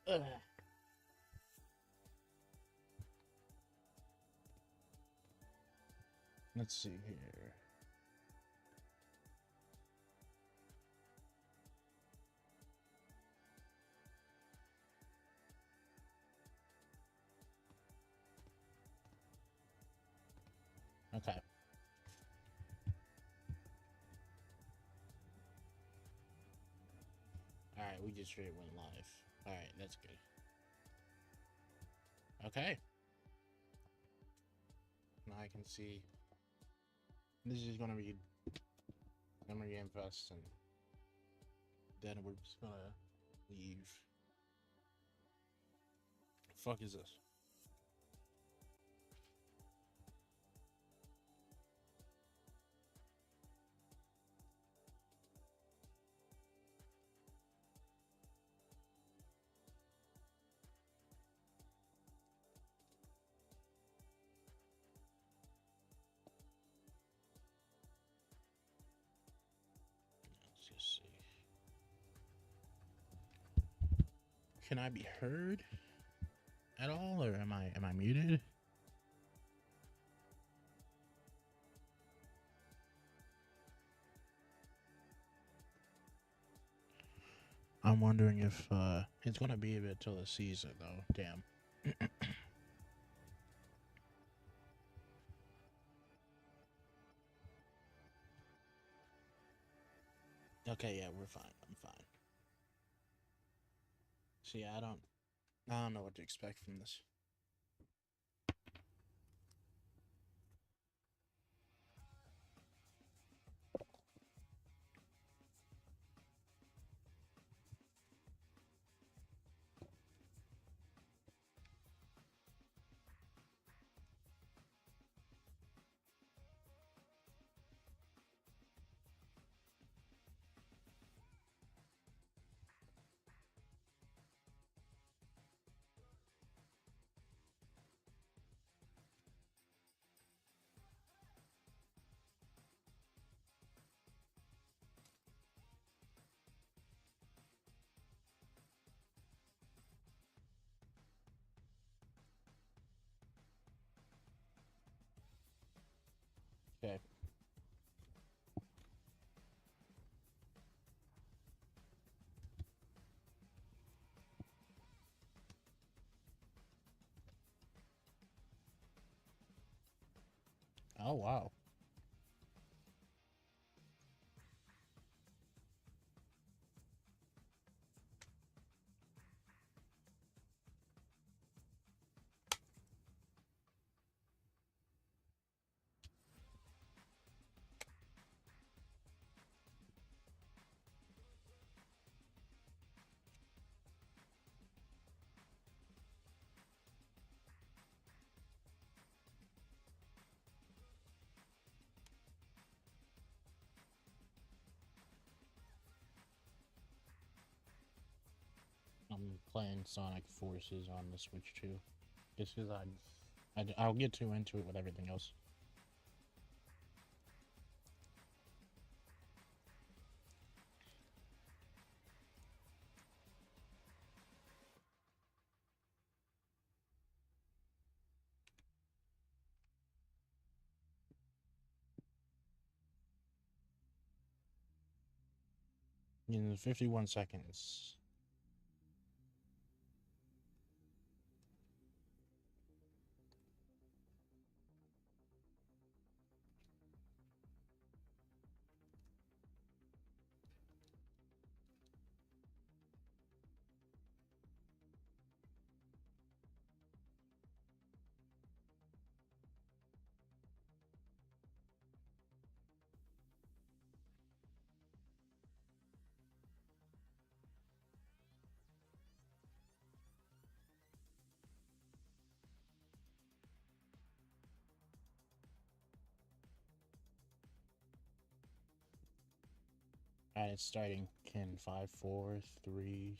Ugh. Let's see here. Okay. Alright, we just straight went live. Alright, that's good. Okay. Now I can see. This is gonna be Memory Game Fest, and then we're just gonna leave. The fuck is this? Let's just see. Can I be heard at all, or am I muted? I'm wondering if it's gonna be a bit till the season though. Damn. Okay, yeah, we're fine. I'm fine. See, I don't know what to expect from this. Okay. Oh wow. I'm playing Sonic Forces on the Switch too, just because I'll get too into it with everything else. In 51 seconds. Alright, it's starting in 5, 4, 3,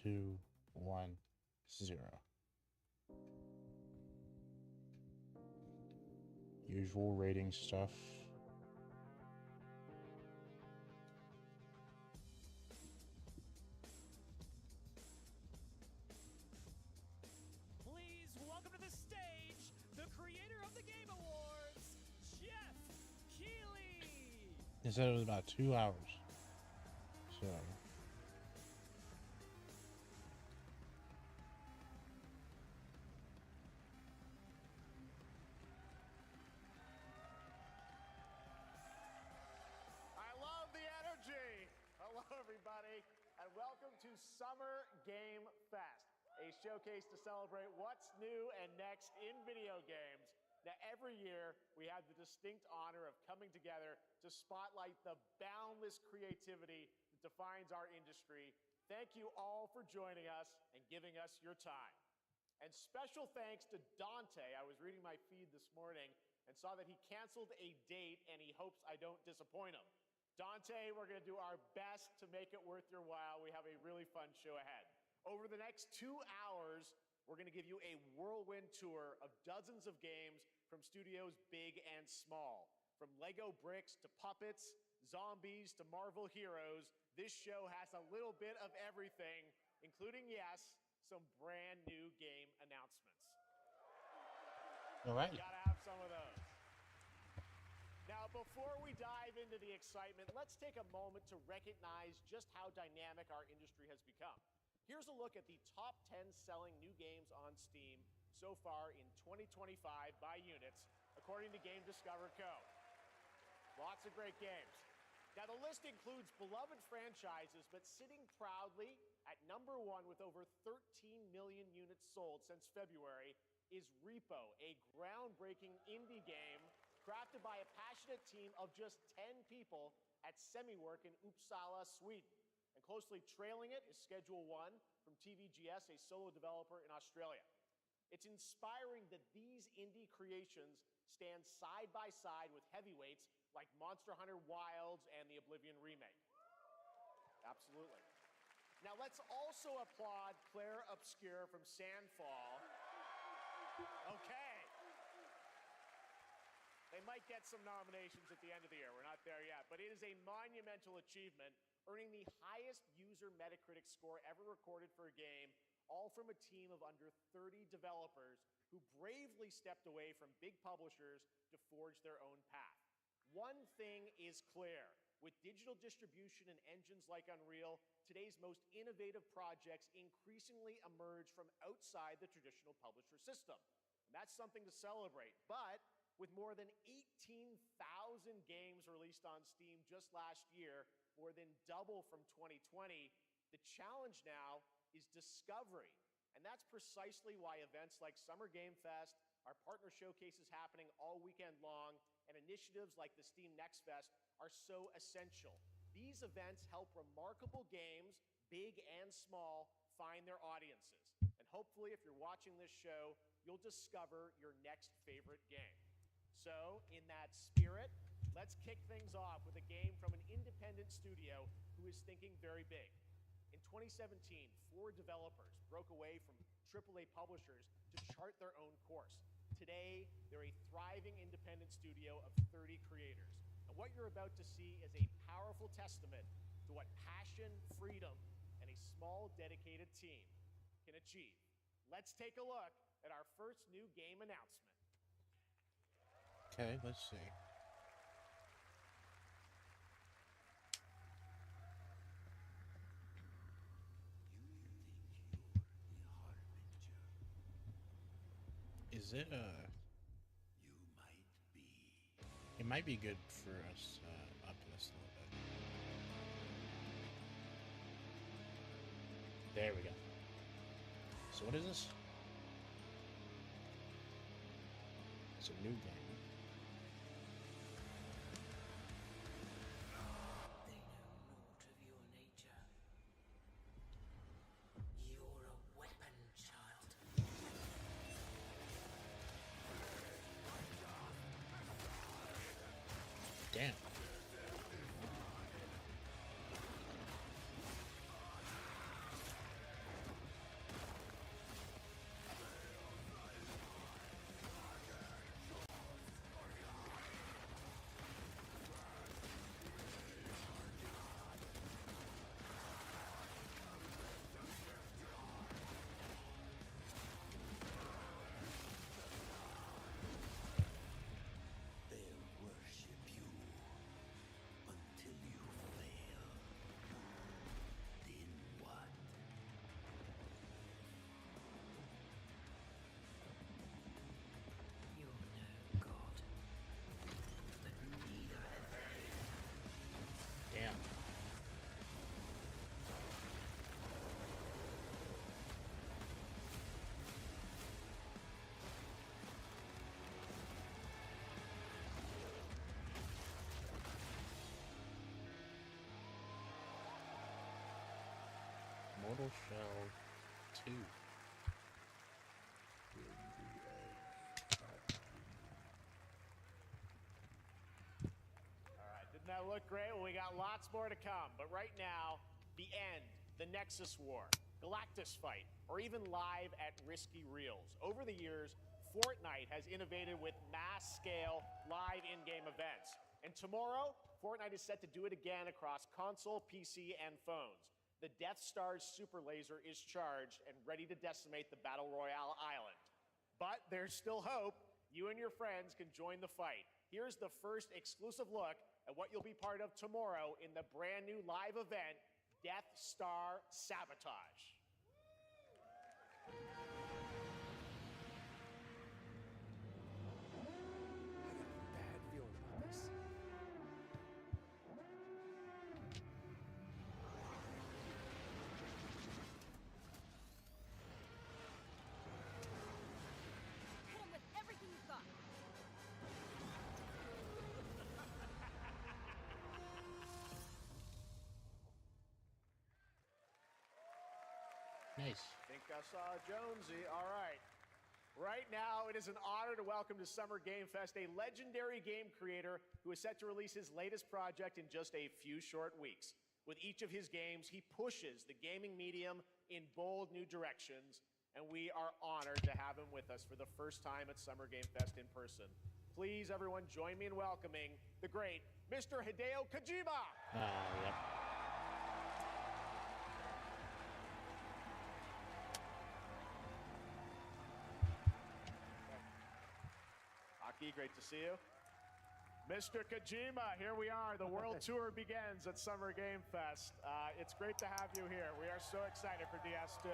2, 1, 0. Usual rating stuff. the Game Awards, Jeff Keighley. They said it was about 2 hours. So. I love the energy. Hello, everybody, and welcome to Summer Game Fest, a showcase to celebrate what's new and next in video games. Now, every year, we have the distinct honor of coming together to spotlight the boundless creativity that defines our industry. Thank you all for joining us and giving us your time. And special thanks to Dante. I was reading my feed this morning and saw that he canceled a date, and he hopes I don't disappoint him. Dante, we're going to do our best to make it worth your while. We have a really fun show ahead. Over the next 2 hours, we're going to give you a whirlwind tour of dozens of games from studios big and small. From Lego bricks to puppets, zombies to Marvel heroes, this show has a little bit of everything, including, yes, some brand new game announcements. All right. Gotta have some of those. Now, before we dive into the excitement, let's take a moment to recognize just how dynamic our industry has become. Here's a look at the top 10 selling new games on Steam so far in 2025 by units, according to Game Discover Co. Lots of great games. Now, the list includes beloved franchises, but sitting proudly at number 1 with over 13 million units sold since February is Repo, a groundbreaking indie game crafted by a passionate team of just 10 people at Semiwork in Uppsala, Sweden. And closely trailing it is Schedule 1 from TVGS, a solo developer in Australia. It's inspiring that these indie creations stand side by side with heavyweights like Monster Hunter Wilds and the Oblivion remake. Absolutely. Now let's also applaud Claire Obscure from Sandfall. Okay. They might get some nominations at the end of the year. We're not there yet. But it is a monumental achievement, earning the highest user Metacritic score ever recorded for a game, all from a team of under 30 developers who bravely stepped away from big publishers to forge their own path. One thing is clear. With digital distribution and engines like Unreal, today's most innovative projects increasingly emerge from outside the traditional publisher system. And that's something to celebrate. But with more than 18,000 games released on Steam just last year, more than double from 2020, the challenge now is discovery. And that's precisely why events like Summer Game Fest, our partner showcases happening all weekend long, and initiatives like the Steam Next Fest are so essential. These events help remarkable games, big and small, find their audiences. And hopefully, if you're watching this show, you'll discover your next favorite game. So, in that spirit, let's kick things off with a game from an independent studio who is thinking very big. In 2017, 4 developers broke away from AAA publishers to chart their own course. Today, they're a thriving independent studio of 30 creators. And what you're about to see is a powerful testament to what passion, freedom, and a small, dedicated team can achieve. Let's take a look at our first new game announcement. Okay, let's see. Is it You might be. It might be good for us up this a little bit. There we go. So what is this? It's a new game. They know naught of your nature. You're a weapon, child. Damn. Mortal Shell 2. All right, didn't that look great? Well, we got lots more to come. But right now, the end, the Nexus War, Galactus Fight, or even live at Risky Reels. Over the years, Fortnite has innovated with mass-scale live in-game events. And tomorrow, Fortnite is set to do it again across console, PC, and phones. The Death Star's super laser is charged and ready to decimate the Battle Royale island. But there's still hope. You and your friends can join the fight. Here's the first exclusive look at what you'll be part of tomorrow in the brand new live event, Death Star Sabotage. Bad feeling about this. Hit him with everything you've got. Nice. Think I saw Jonesy. All right. Right now, it is an honor to welcome to Summer Game Fest a legendary game creator who is set to release his latest project in just a few short weeks. With each of his games, he pushes the gaming medium in bold new directions, and we are honored to have him with us for the first time at Summer Game Fest in person. Please, everyone, join me in welcoming the great Mr. Hideo Kojima. Yep. Aki, great to see you. Mr. Kojima, here we are. The world tour begins at Summer Game Fest. It's great to have you here. We are so excited for DS2.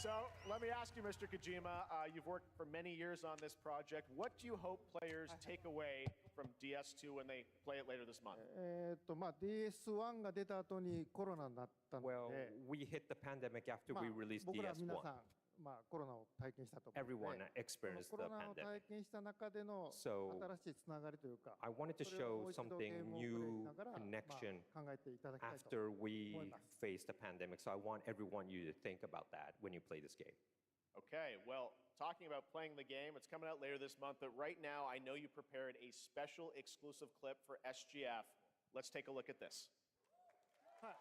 So let me ask you, Mr. Kojima, you've worked for many years on this project. What do you hope players take away from DS2 when they play it later this month? DS1 が出た後にコロナになったの Well, で、 we hit the pandemic after まあ we released 僕ら皆さ DS1. ん、コロナを体験したと思うの Everyone で、その experienced コ the ロナを pandemic. 体験した中での So, 新しいつながりというか、 I wanted to それをも show う一度ゲー something ムをプレイし new ながら、 connection 考えていただきたいと after we 思います。 faced the pandemic. So I want everyone you to think about that when you play this game. Okay, well, talking about playing the game, it's coming out later this month, but right now I know you prepared a special exclusive clip for SGF. Let's take a look at this. はい、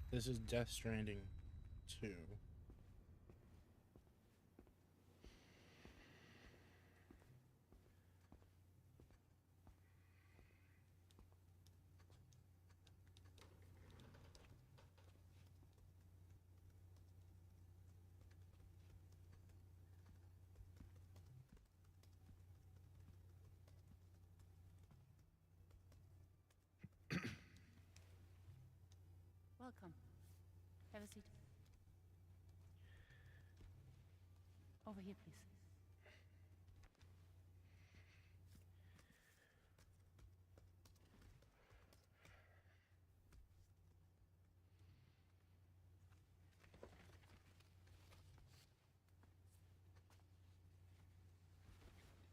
This is Death Stranding 2. Welcome. Have a seat. Over here, please.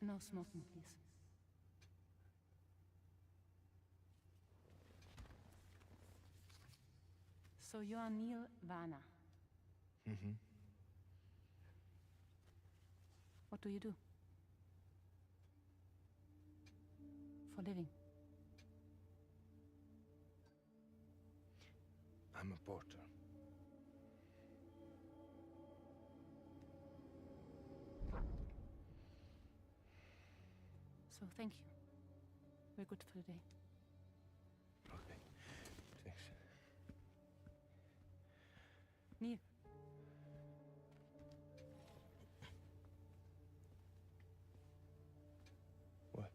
No smoking, please. So you are Neil Varner. Mm-hmm. What do you do? For living? I'm a porter. So thank you. We're good for the day. Okay. Thanks. Neil. What?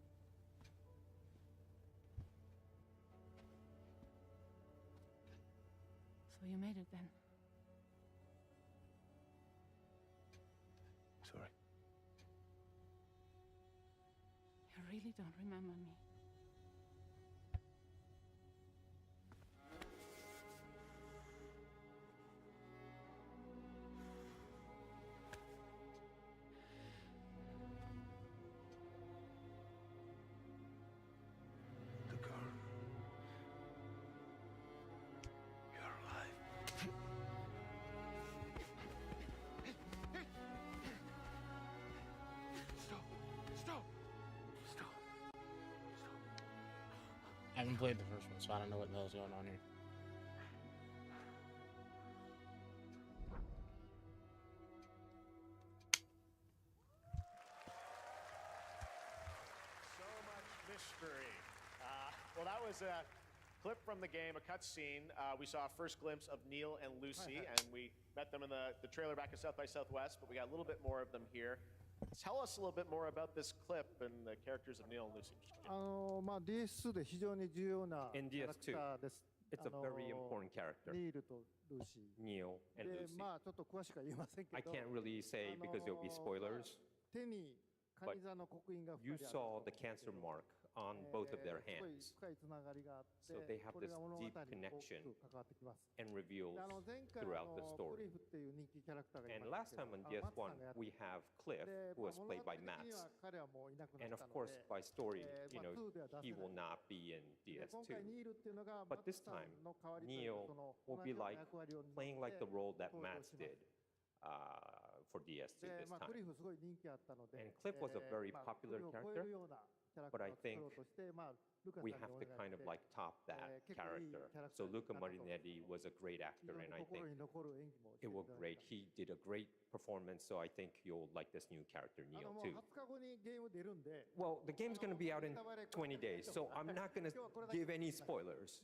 So you made it then. Sorry. You really don't remember me. The girl. haven't played the first one, so I don't know what the hell's going on here. So much mystery. Well, that was a clip from the game, a cutscene. We saw a first glimpse of Neil and Lucy, and we met them in the trailer back at South by Southwest, but we got a little bit more of them here. Tell us a little bit more about this clip and the characters of Neil and Lucy. DS2 で非常に重要な In キャラク DS2, ターです。 it's a very important character, ニールとルーシー。 Neil and で、 Lucy. まあちょっと詳しくは言えませんけ I ど、 can't really say because there'll be spoilers. 手にカニ座の刻印が2 You 人あると思 saw うんで the すけど cancer mark on both of their すごい hands 深いつながりがあって、 So they have これが this 物語に deep 大き connection く関わってきます。 and reveals で前回 throughout the ク story. リフっていう人気キャラクターがい And ま last したけ time ど、 on マッツさ DS1, んがやって we have Cliff, で who まあ was 物 played 語 by 的に Mats. は彼はもういなくな And っ of たの course, で、 by story, まあ 2では出せ he ない will not be in で今 DS2. 回ニールっていうのがマ But ッ this ツさ time, んの代わりという Neil かその will 同 be じような like 役割を担 playing っ like て the role that 登場 Mats しま did す。 for DS2 で、 this まあ、ク time. リフすごい人気あったので、 And Cliff was a very まあ popular クリフを超え character, るようなキャラク but タ I ーを作 think ろうとして、まあ、ルカさん we に have お to 願 kind い of して、 like top that 結構いい character. キャラクタ So ーにな Luca ったと Marinetti was a great 非 actor, 常に and I 心 think に残る演技もして it い was ただ great. きまし He did a great performance, so I think you'll like this new character, た。 Neil, もう too. 20日後にゲーム出るんで、 Well, the game's going to be out in 20 days, so I'm not going to give any spoilers,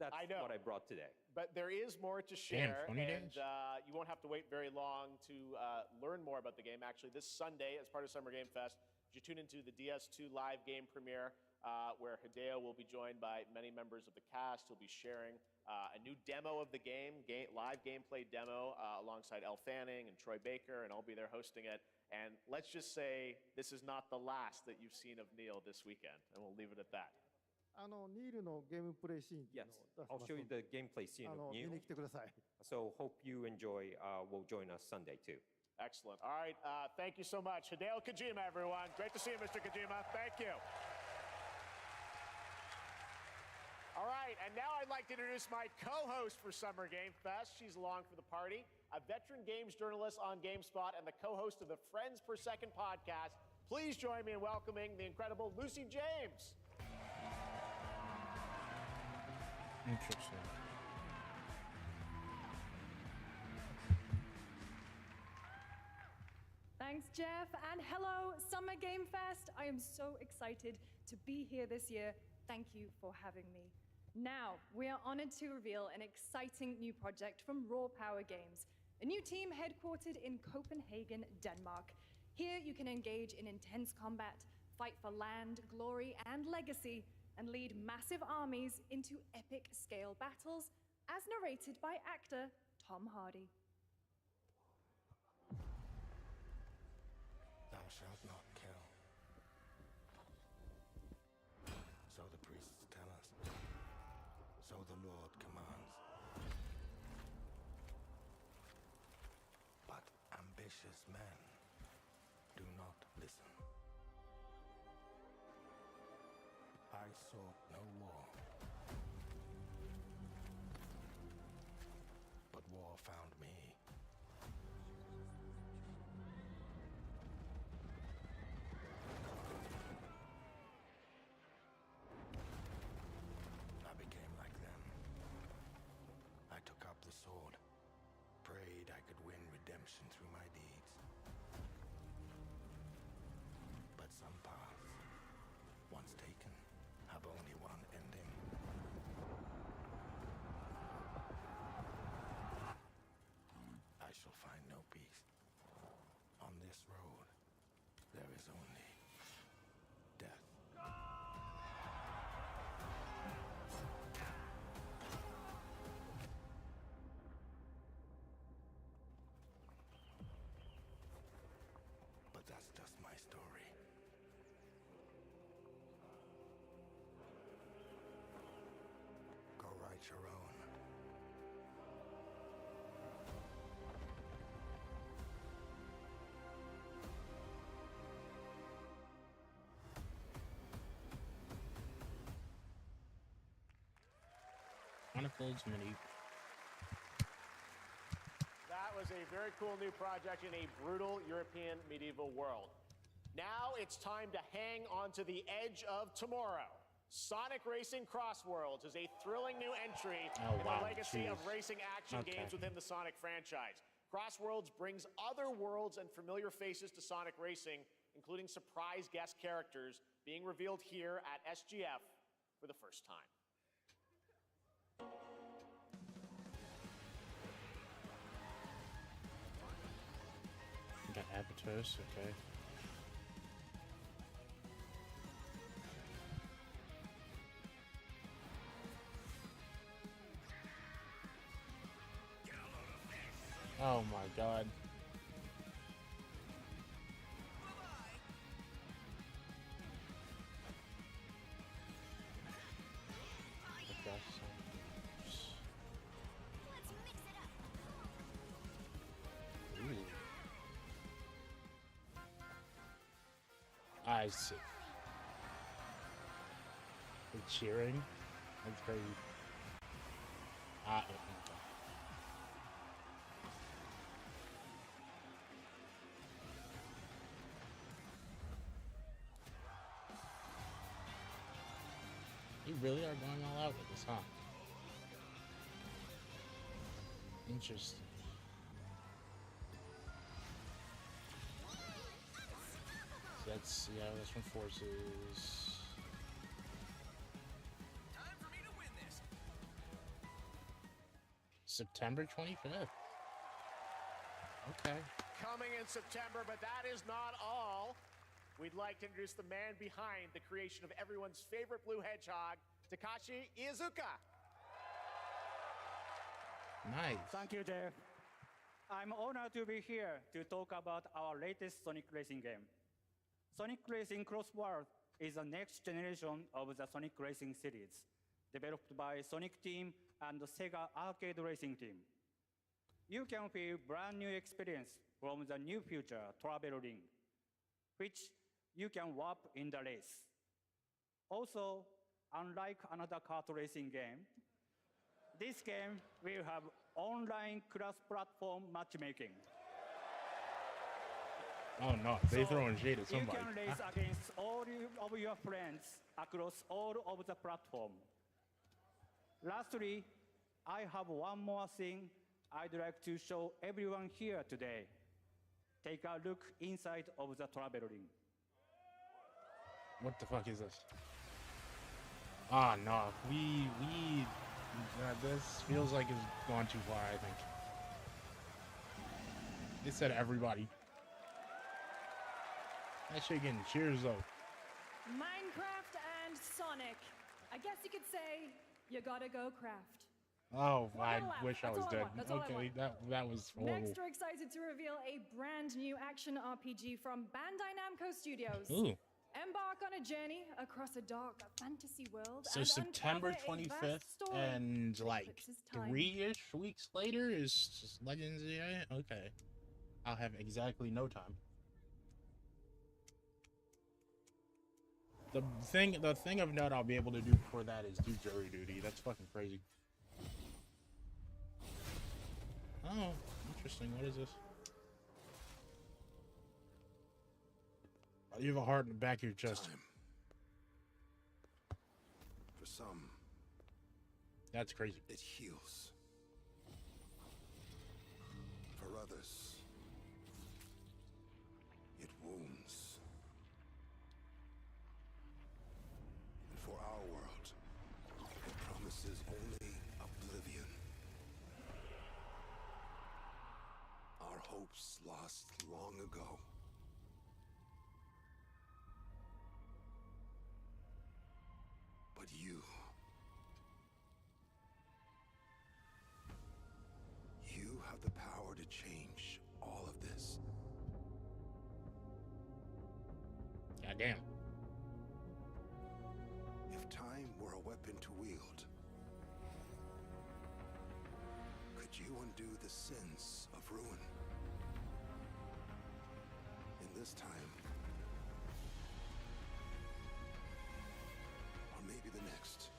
That's I know. what I brought today. But there is more to share, 20 and days? you won't have to wait very long to learn more about the game. Actually, this Sunday, as part of Summer Game Fest, you tune into the DS2 live game premiere, where Hideo will be joined by many members of the cast. He'll be sharing a new demo of the live gameplay demo, alongside Elle Fanning and Troy Baker, and I'll be there hosting it. And let's just say this is not the last that you've seen of Neil this weekend, and we'll leave it at that. ニールのゲームプレイシーンっていう Yes, のを出し I'll ます show の you で the gameplay scene of 見 Neil. に来てください。 So hope you enjoy. Will join us Sunday too. Excellent. All right, thank you so much. Hideo Kojima, everyone. Great to see you, Mr. Kojima. Thank you. All right, and now I'd like to introduce my co-host for Summer Game Fest. She's along for the party, a veteran games journalist on GameSpot and the co-host of the Friends Per Second podcast. Please join me in welcoming the incredible Lucy James. Interesting. Thanks, Jeff, and hello, Summer Game Fest. I am so excited to be here this year. Thank you for having me. Now, we are honored to reveal an exciting new project from Raw Power Games, a new team headquartered in Copenhagen, Denmark. Here, you can engage in intense combat, fight for land, glory, and legacy, and lead massive armies into epic scale battles, as narrated by actor Tom Hardy. Thou shalt not kill. So the priests tell us. So the Lord commands. But ambitious men do not listen. I sought no war. But war found me. I became like them. I took up the sword, prayed I could win redemption through my deeds. But some paths, once taken, have only one ending. I shall find no peace. On this road, there is only death. But that's just my story. Go write your own. Chronicles Medieval. That was a very cool new project in a brutal European medieval world. Now it's time to hang onto the edge of tomorrow. Sonic Racing Cross Worlds is a thrilling new entry Oh, in wow, the legacy of jeez. racing action Okay. games within the Sonic franchise. Cross Worlds brings other worlds and familiar faces to Sonic Racing, including surprise guest characters being revealed here at SGF for the first time. Got Abatos, okay. Oh my god. Ooh. I see. They're cheering? That's crazy. Okay. You really are going all out with this, huh? Interesting. So that's, yeah, that's from Forces. Time for me to win this. September 25th. Okay. Coming in September, but that is not all. We'd like to introduce the man behind the creation of everyone's favorite blue hedgehog, Takashi Iizuka. Nice. Thank you, Jeff. I'm honored to be here to talk about our latest Sonic Racing game. Sonic Racing Cross World is the next generation of the Sonic Racing series, developed by Sonic Team and the Sega Arcade Racing Team. You can feel brand new experience from the new future travel ring, which you can warp in the race. Also, unlike another kart racing game, this game will have online cross-platform matchmaking. Oh no, they throwing shade at somebody. You can race against all of your friends across all of the platform. Lastly, I have one more thing I'd like to show everyone here today. Take a look inside of the travel ring. What the fuck is this? Ah, no. This feels like it's gone too far, I think. It said everybody. That shit getting cheers, though. Minecraft and Sonic. I guess you could say, you gotta go craft. Oh, I One left. wish I That's was all I dead. want. That's all I Okay, want. that was horrible. Next, we're excited to reveal a brand new action RPG from Bandai Namco Studios. Ooh. Embark on a journey across a dark fantasy world. So and September uncover a 25th vast story and that like eclipses time. 3-ish weeks later is just Legends of Zelda? Okay. I'll have exactly no time. The thing of note I'll be able to do before that is do jury duty. That's fucking crazy. Oh, interesting. What is this? Oh, you have a heart in the back of your chest. Time. For some, That's crazy. it heals. For others, it wounds. And for our world, it promises only oblivion. Our hopes lost long ago. But you have the power to change all of this. Goddamn. If time were a weapon to wield, could you undo the sins of ruin? In this time, or maybe the next,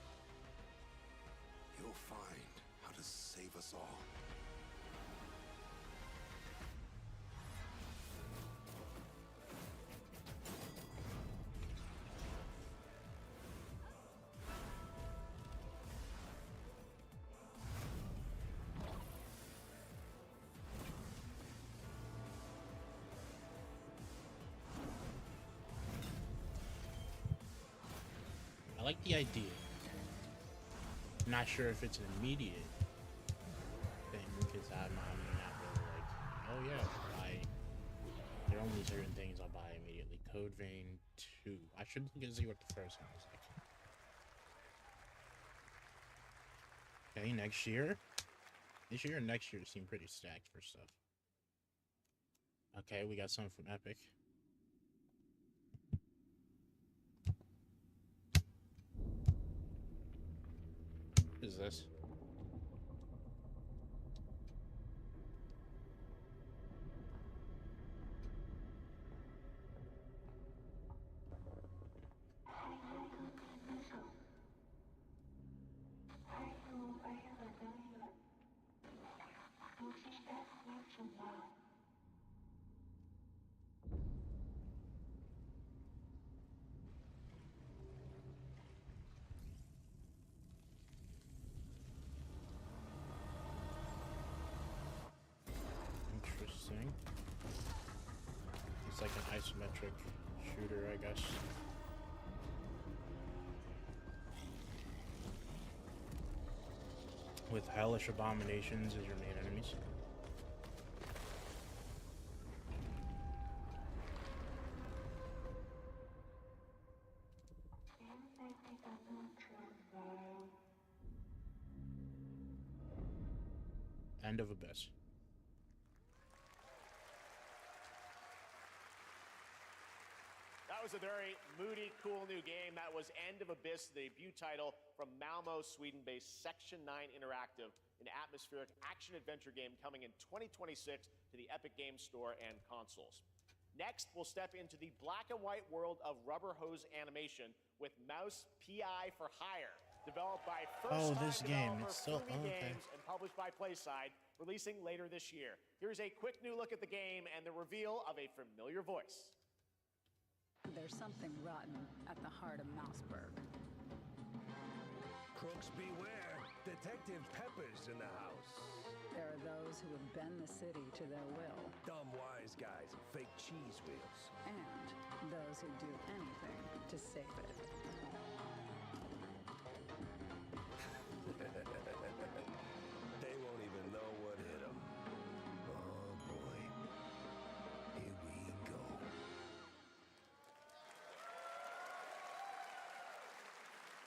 you'll find how to save us all. I like the idea. Not sure if it's an immediate thing because I'm not really like, oh yeah, there are only certain things I'll buy immediately. Code Vein 2. I should look and see what the first one was like. Okay, next year. This year and next year seem pretty stacked for stuff. Okay, we got some from Epic. What is this? Interesting. It's like an isometric shooter, I guess. With hellish abominations as your main enemies. End of Abyss. That was a very moody, cool new game. That was End of Abyss, the debut title from Malmo, Sweden-based Section 9 Interactive, an atmospheric action-adventure game coming in 2026 to the Epic Games Store and consoles. Next, we'll step into the black and white world of Rubber Hose Animation with Mouse PI for Hire, developed by this game. developer It's still Flumy okay. Games and published by PlaySide, releasing later this year. Here's a quick new look at the game and the reveal of a familiar voice. There's something rotten at the heart of Mouseburg. Crooks beware. Detective Pepper's in the house. There are those who would bend the city to their will. Dumb wise guys and fake cheese wheels. And those who do anything to save it. They won't even know what hit them. Oh boy. Here we go.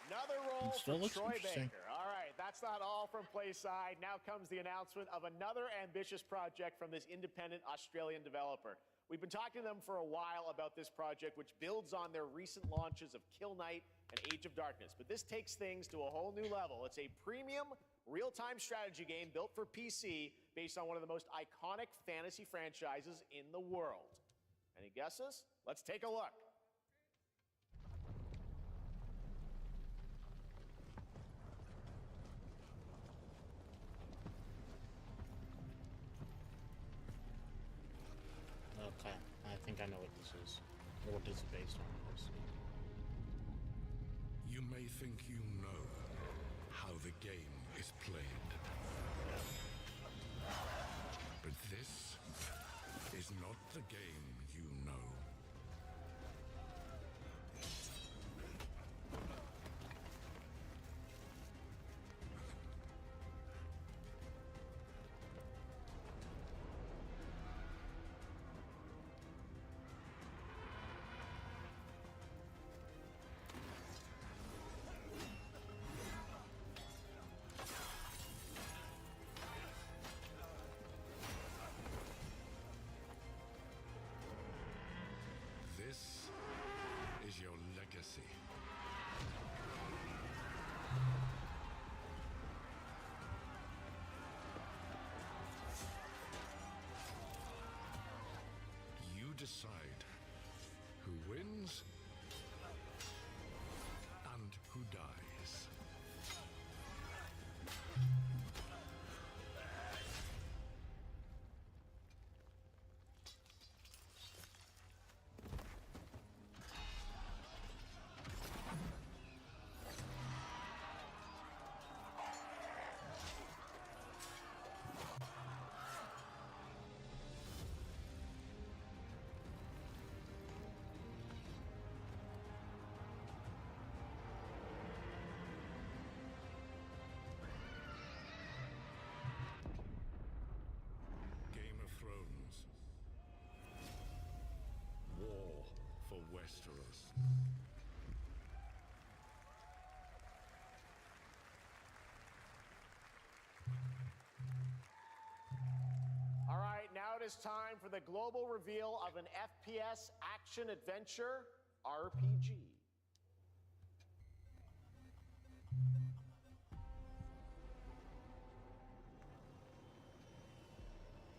Another role Still for looks Troy interesting. Baker. All right, that's not all from PlaySide. Now comes the announcement of another ambitious project from this independent Australian developer. We've been talking to them for a while about this project, which builds on their recent launches of Kill Knight and Age of Darkness. But this takes things to a whole new level. It's a premium, real-time strategy game built for PC based on one of the most iconic fantasy franchises in the world. Any guesses? Let's take a look. Okay, I think I know what this is, or what this is based on. You may think you know how the game is played. But this is not the game you know. This is your legacy. You decide who wins and who dies. is time for the global reveal of an FPS action adventure RPG.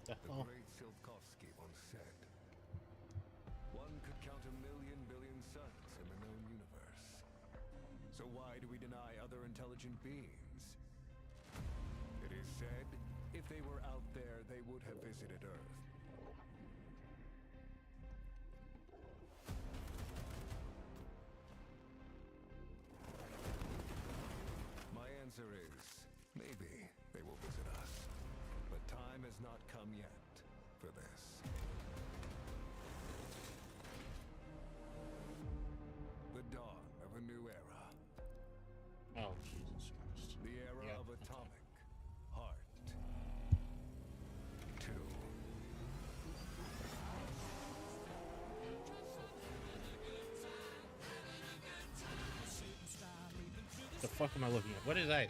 The great Silkovsky once said, one could count 1,000,000 billion suns in the known universe. So why do we deny other intelligent beings? It is said, if they were out there, they would have visited Earth. My answer is, maybe they will visit us. But time has not come yet for this. The dawn of a new era. Oh, Jesus Christ. The era of Atomic Heart 2. The fuck am I looking at? What is that?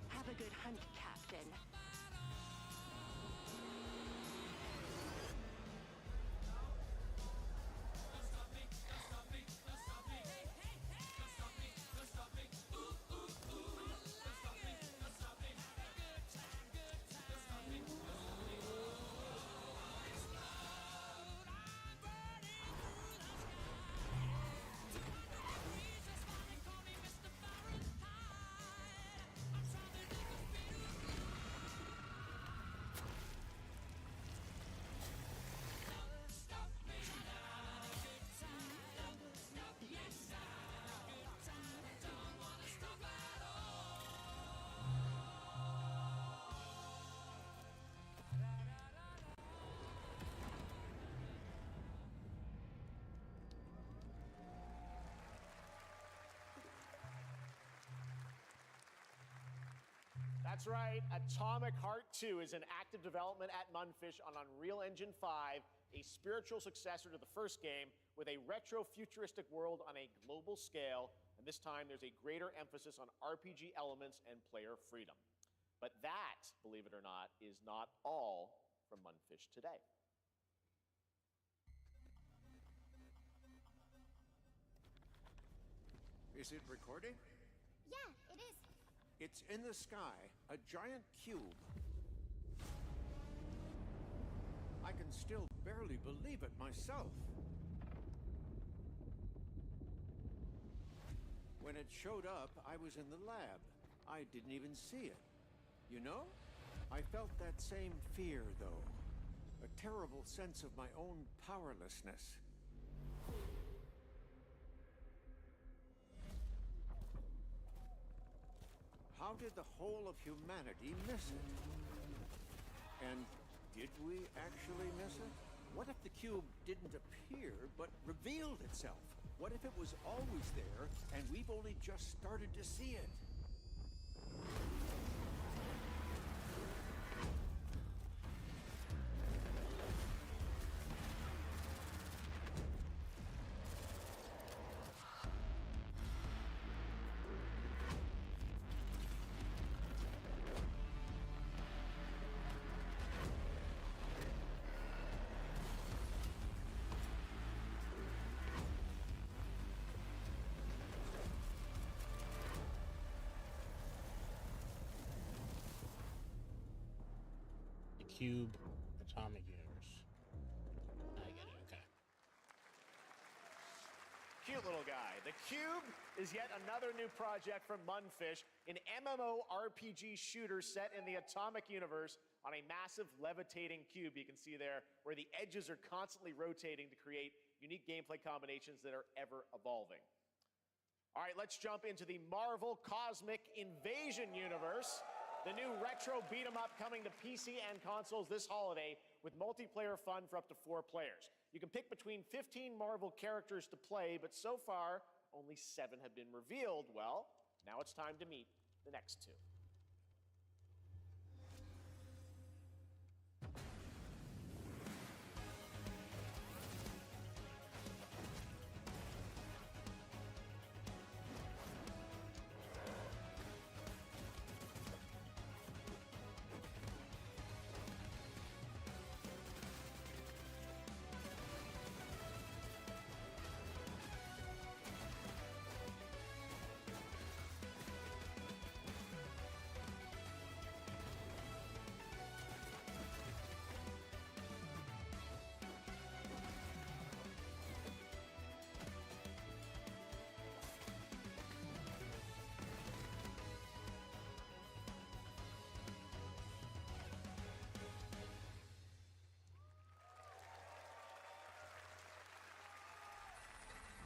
Have a good hunt, Captain. That's right, Atomic Heart 2 is in active development at Mundfish on Unreal Engine 5, a spiritual successor to the first game with a retro-futuristic world on a global scale, and this time there's a greater emphasis on RPG elements and player freedom. But that, believe it or not, is not all from Mundfish today. Is it recording? Yeah, it is. It's in the sky, a giant cube. I can still barely believe it myself. When it showed up, I was in the lab. I didn't even see it. You know? I felt that same fear, though. A terrible sense of my own powerlessness. How did the whole of humanity miss it? And did we actually miss it? What if the cube didn't appear, but revealed itself? What if it was always there, and we've only just started to see it? Cube, Atomic Universe. I get it, okay. Cute little guy. The Cube is yet another new project from Mundfish, an MMORPG shooter set in the Atomic Universe on a massive levitating cube you can see there, where the edges are constantly rotating to create unique gameplay combinations that are ever evolving. All right, let's jump into the Marvel Cosmic Invasion universe. The new retro beat 'em up coming to PC and consoles this holiday with multiplayer fun for up to 4 players. You can pick between 15 Marvel characters to play, but so far, only 7 have been revealed. Well, now it's time to meet the next 2.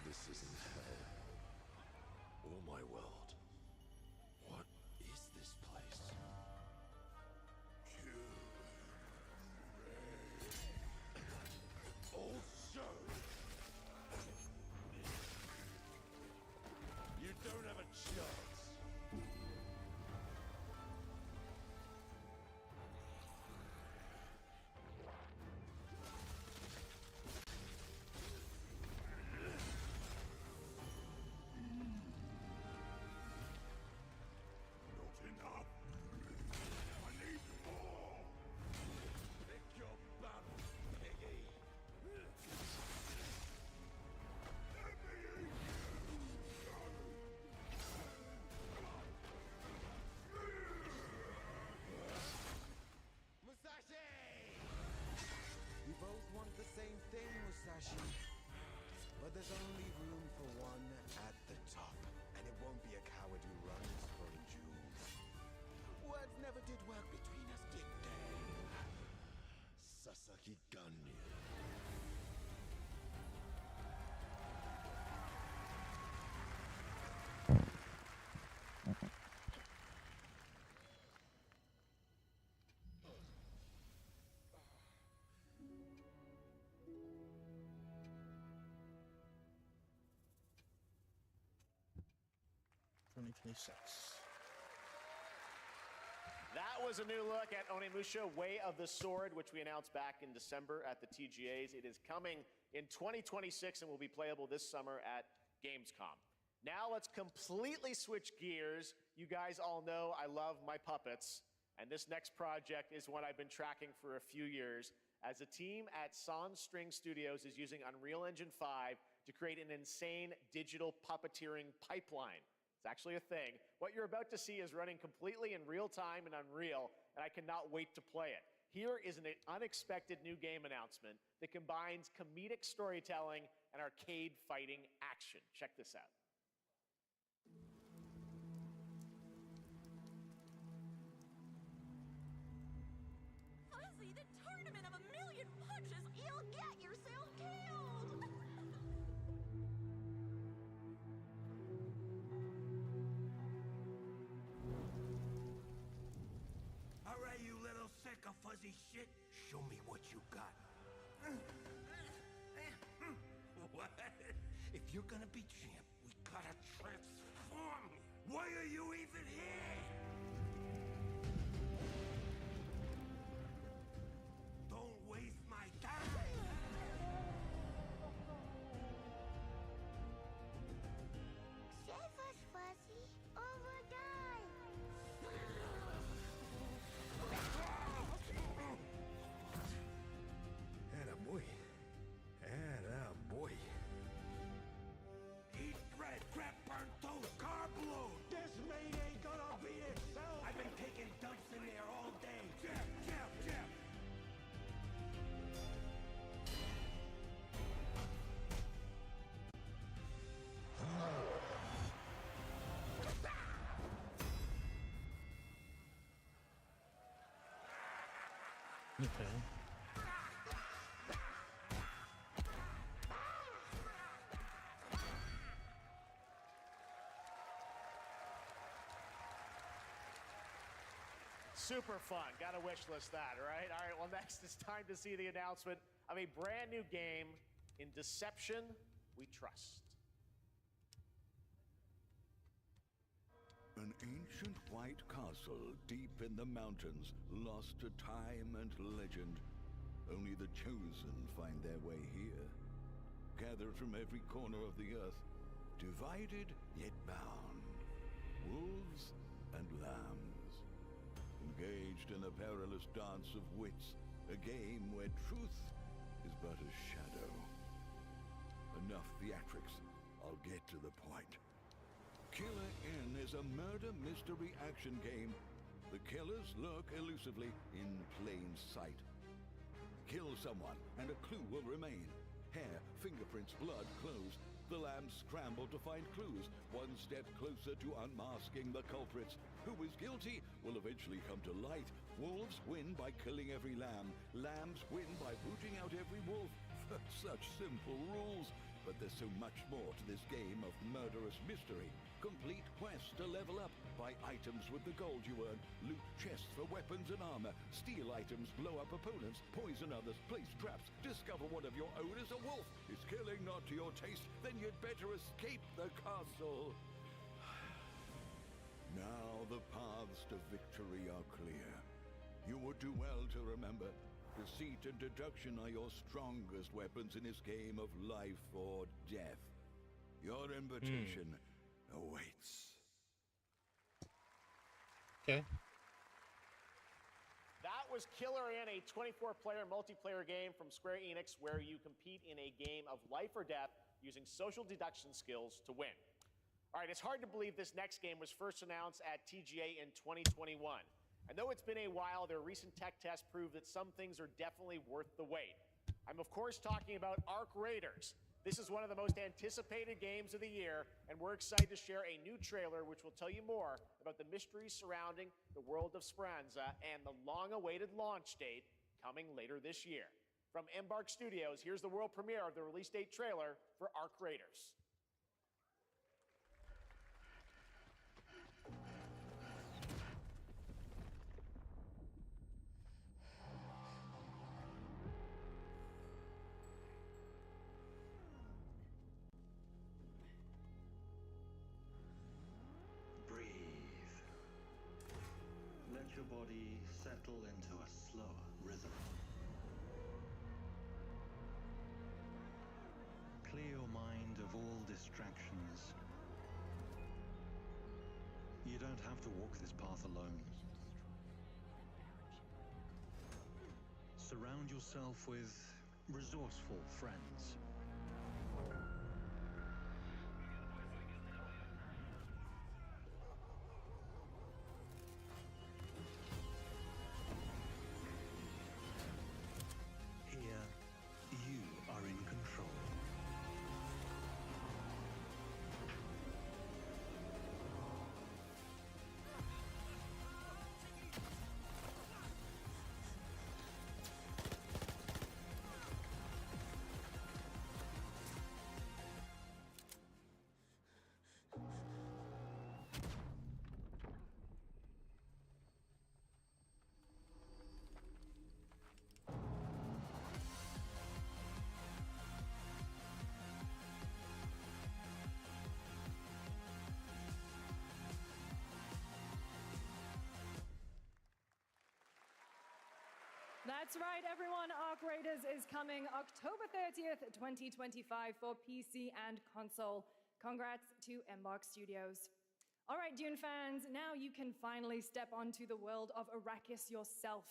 This isn't hell. Oh my world. What is this place? Also, you don't have a chance. But there's only room for one at the top, and it won't be a coward who runs for jewels. Words never did work between us, did they? Sasaki Ganyu. That was a new look at Onimusha Way of the Sword, which we announced back in December at the TGAs. It is coming in 2026 and will be playable this summer at Gamescom. Now let's completely switch gears. You guys all know I love my puppets, and this next project is one I've been tracking for a few years, as a team at Sans String Studios is using Unreal Engine 5 to create an insane digital puppeteering pipeline. It's actually a thing. What you're about to see is running completely in real time in Unreal, and I cannot wait to play it. Here is an unexpected new game announcement that combines comedic storytelling and arcade fighting action. Check this out. Fuzzy, the tournament of a million punches, you'll get yourself killed! All right, you little sick of fuzzy shit. Show me what you got. What? If you're gonna be champ, we gotta transform you. Why are you even here? Don't waste my time. Save us, Fuzzy, or we'll die. Attaboy. Attaboy. Eat bread, grab burnt toast, carb load. This mate ain't gonna beat itself. I've been taking dumps in there all day. Jab, jab, jab. Okay. Super fun. Gotta wish list that, right? All right, well, next it's time to see the announcement of a brand new game in Deception We Trust. An ancient white castle deep in the mountains, lost to time and legend. Only the chosen find their way here. Gathered from every corner of the earth, divided yet bound. Wolves and lambs. Engaged in a perilous dance of wits, a game where truth is but a shadow. Enough theatrics, I'll get to the point. Killer Inn is a murder mystery action game. The killers lurk elusively in plain sight. Kill someone and a clue will remain. Hair, fingerprints, blood, clothes. The lambs scramble to find clues, one step closer to unmasking the culprits. Who is guilty will eventually come to light. Wolves win by killing every lamb. Lambs win by booting out every wolf. Such simple rules. But there's so much more to this game of murderous mystery. Complete quests to level up. Buy items with the gold you earn. Loot chests for weapons and armor. Steal items, blow up opponents, poison others, place traps. Discover one of your own is a wolf. Is killing not to your taste? Then you'd better escape the castle. Now the paths to victory are clear. You would do well to remember, deceit and deduction are your strongest weapons in this game of life or death. Your invitation awaits. Okay. That was Killer Inn, a 24-player multiplayer game from Square Enix where you compete in a game of life or death using social deduction skills to win. All right, it's hard to believe this next game was first announced at TGA in 2021. And though it's been a while, their recent tech tests prove that some things are definitely worth the wait. I'm of course talking about Arc Raiders. This is one of the most anticipated games of the year, and we're excited to share a new trailer which will tell you more about the mysteries surrounding the world of Speranza and the long-awaited launch date coming later this year. From Embark Studios, here's the world premiere of the release date trailer for Arc Raiders. Let your body settle into a slower rhythm. Clear your mind of all distractions. You don't have to walk this path alone. Surround yourself with resourceful friends. That's right, everyone. Arc Raiders is coming October 30th, 2025 for PC and console. Congrats to Embark Studios. All right, Dune fans, now you can finally step onto the world of Arrakis yourself.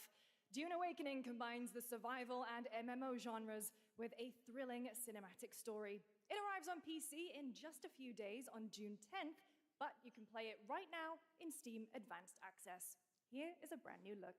Dune Awakening combines the survival and MMO genres with a thrilling cinematic story. It arrives on PC in just a few days on June 10th, but you can play it right now in Steam Advanced Access. Here is a brand new look.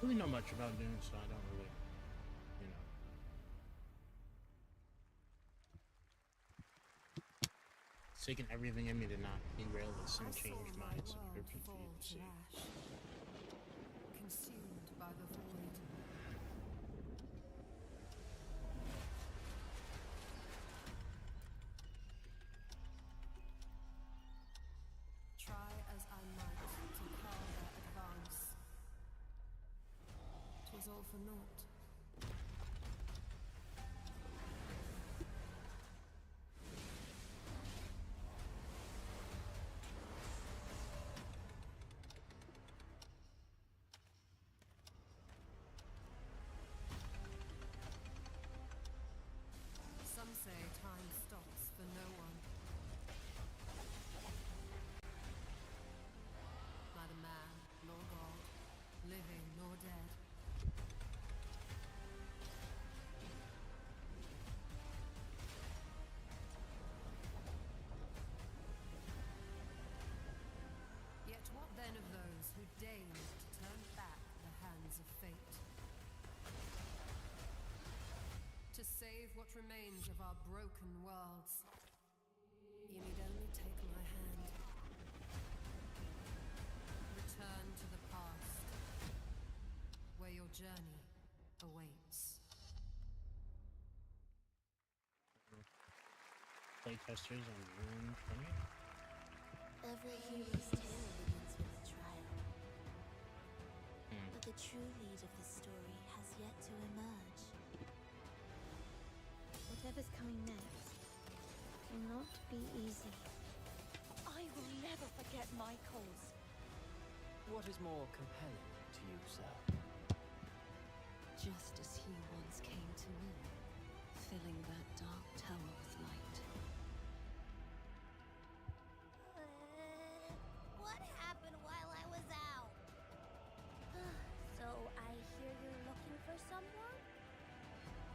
really know much about Dune, so I don't really, you know. It's taking everything in me to not derail this and change my subscription feed. See. Consumed by the void. Try as I might to quell their advance. 'Twas all for naught. Some say time stops for no one. Neither man nor God, living nor dead. Yet what then of those who deigned to turn back the hands of fate? To save what remains of our broken worlds, you need only take my hand. Return to the past, where your journey awaits. Playtesters on June 20th. Every hero's tale begins with a trial. But the true lead of the story has yet to emerge. Whatever's coming next cannot be easy. I will never forget my cause. What is more compelling to you, sir? Just as he once came to me, filling that dark tower with light. What happened while I was out? So I hear you're looking for someone?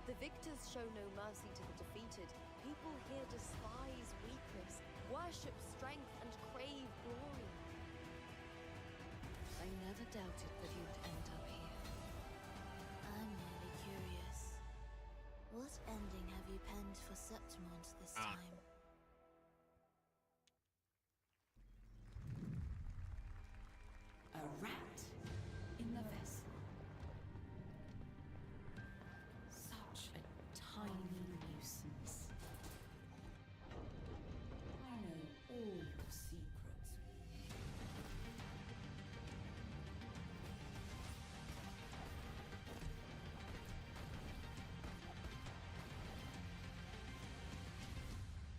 The victors show no mercy to the defeated. People here despise weakness, worship strength, and crave glory. I never doubted that you would end up here. I'm merely curious. What ending have you penned for Septimont this time? A rat in the vessel. Such a tiny nuisance. I know all your secrets.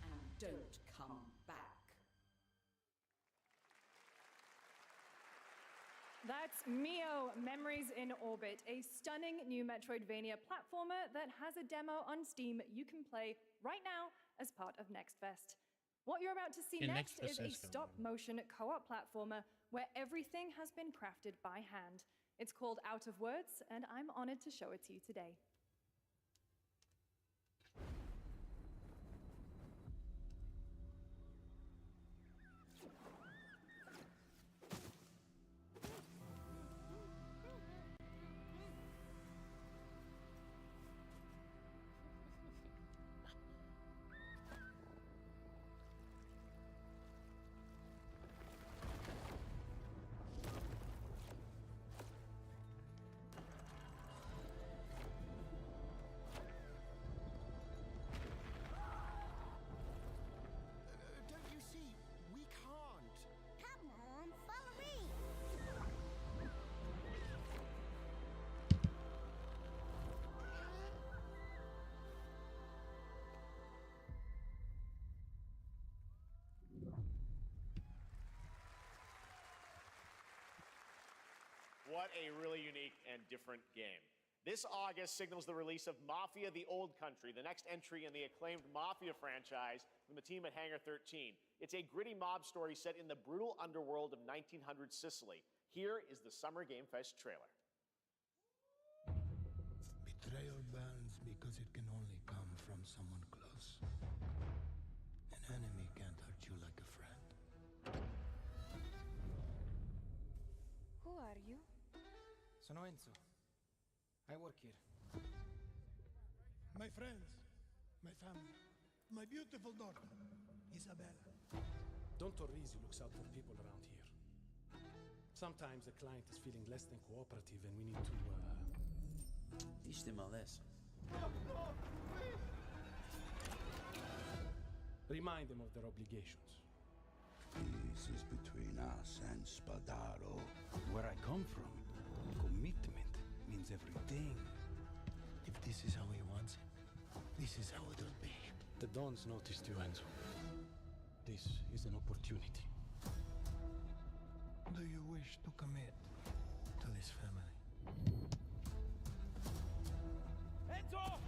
And don't come back. That's Mio Memories in Orbit, a stunning new Metroidvania platformer that has a demo on Steam you can play right now as part of Next Fest. What you're about to see Yeah, next Next is Fest a is going stop-motion co-op platformer where everything has been crafted by hand. It's called Out of Words, and I'm honored to show it to you today. Don't you see? We can't. Come on, follow me! What a really unique and different game. This August signals the release of Mafia: The Old Country, the next entry in the acclaimed Mafia franchise from the team at Hangar 13. It's a gritty mob story set in the brutal underworld of 1900 Sicily. Here is the Summer Game Fest trailer. Betrayal burns because it can only come from someone close. An enemy can't hurt you like a friend. Who are you? Sono Enzo. I work here. My friends, my family, my beautiful daughter, Isabella. Don Torrisi looks out for people around here. Sometimes the client is feeling less than cooperative and we need to, teach them a lesson. Remind them of their obligations. This is between us and Spadaro. Where I come from, commitment means everything. If this is how he wants it, this is how it'll be. The Dons noticed you, Enzo. This is an opportunity. Do you wish to commit to this family? Enzo!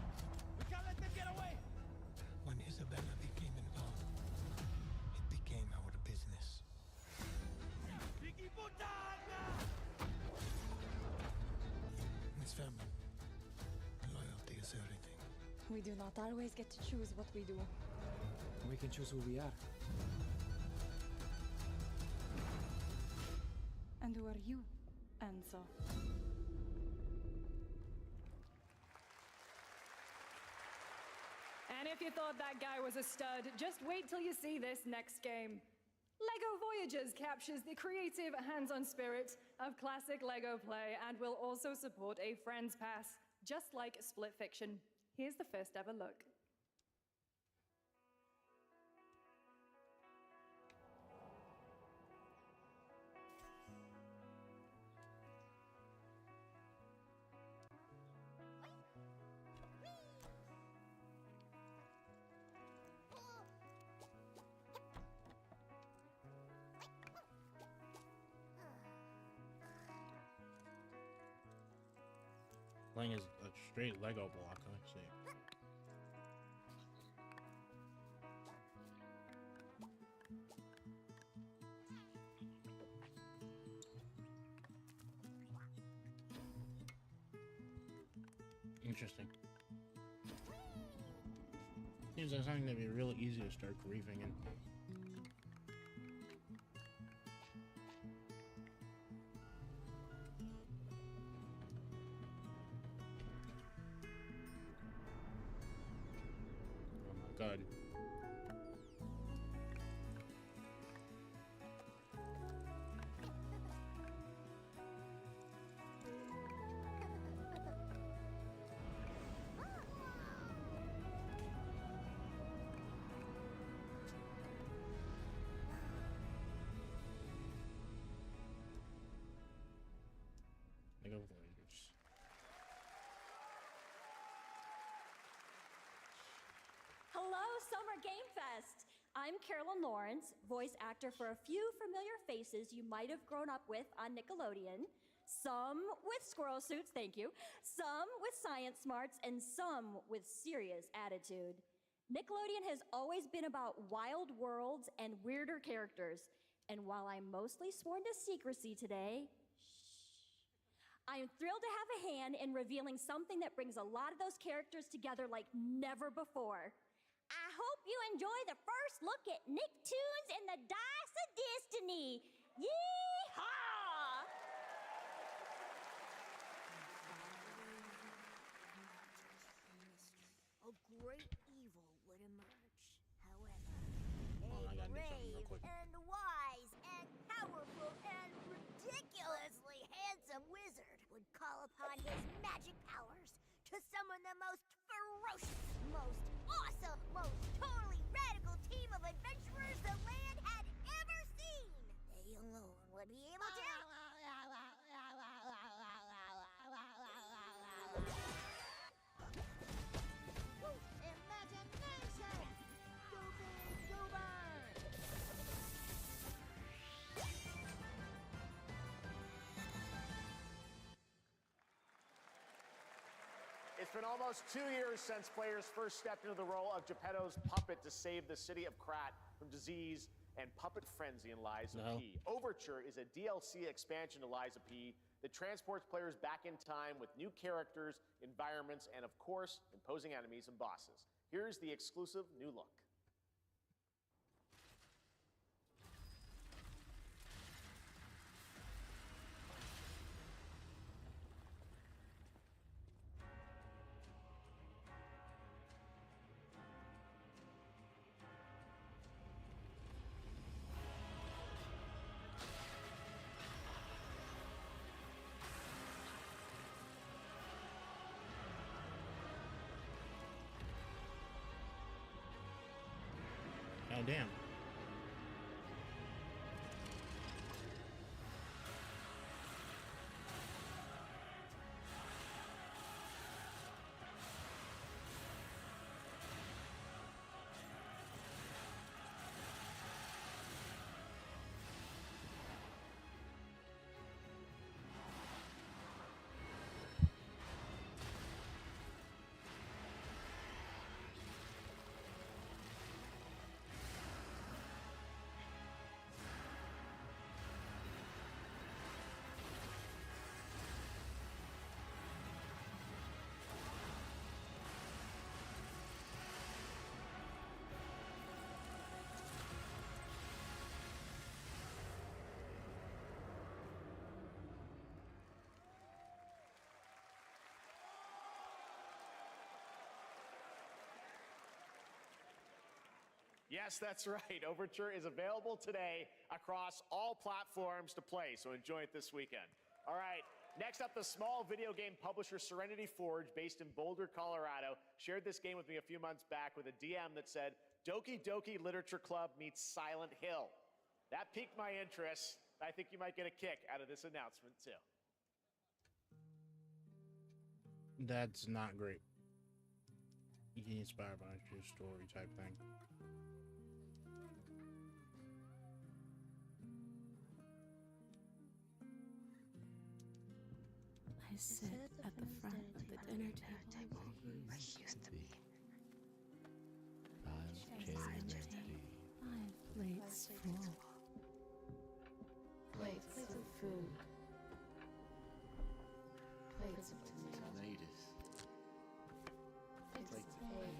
We can't let them get away! When Isabella became involved, it became our business. Vicky Puttana! This family, loyalty is everything. We do not always get to choose what we do. We can choose who we are. And who are you, Enzo? And if you thought that guy was a stud, just wait till you see this next game. LEGO Voyagers captures the creative, hands-on spirit of classic LEGO play and will also support a Friends Pass, just like Split Fiction. Here's the first ever look. Playing as a straight Lego block, I see. Interesting. Seems like something that'd be really easy to start grieving in. God. Lego Voyagers. Hello, Summer Game Fest! I'm Carolyn Lawrence, voice actor for a few familiar faces you might have grown up with on Nickelodeon. Some with squirrel suits, thank you. Some with science smarts, and some with serious attitude. Nickelodeon has always been about wild worlds and weirder characters. And while I'm mostly sworn to secrecy today, I am thrilled to have a hand in revealing something that brings a lot of those characters together like never before. I hope you enjoy the first look at Nicktoons and the Dice of Destiny. Yee-haw! A great evil would emerge. However, I gotta do something real brave quick. and wise and powerful and ridiculously handsome wizard would call upon his magic powers to summon the most ferocious, most awesome, most totally radical team of adventurers the land had ever seen. They alone would be able to... Imagination! Go big, go burn! It's been almost 2 years since players first stepped into the role of Geppetto's puppet to save the city of Krat from disease and puppet frenzy in Lies of P. Overture is a DLC expansion to Lies of P that transports players back in time with new characters, environments, and of course, imposing enemies and bosses. Here's the exclusive new look. damn. Yes, that's right. Overture is available today across all platforms to play, so enjoy it this weekend. All right, next up, the small video game publisher Serenity Forge, based in Boulder, Colorado, shared this game with me a few months back with a DM that said, Doki Doki Literature Club meets Silent Hill. That piqued my interest. I think you might get a kick out of this announcement, too. That's not great. You get inspired by a true story type thing. I sit at the front of the dinner table. Where he used to be. Five plates full. Plates of food. Plates of tomatoes. Plates of hay.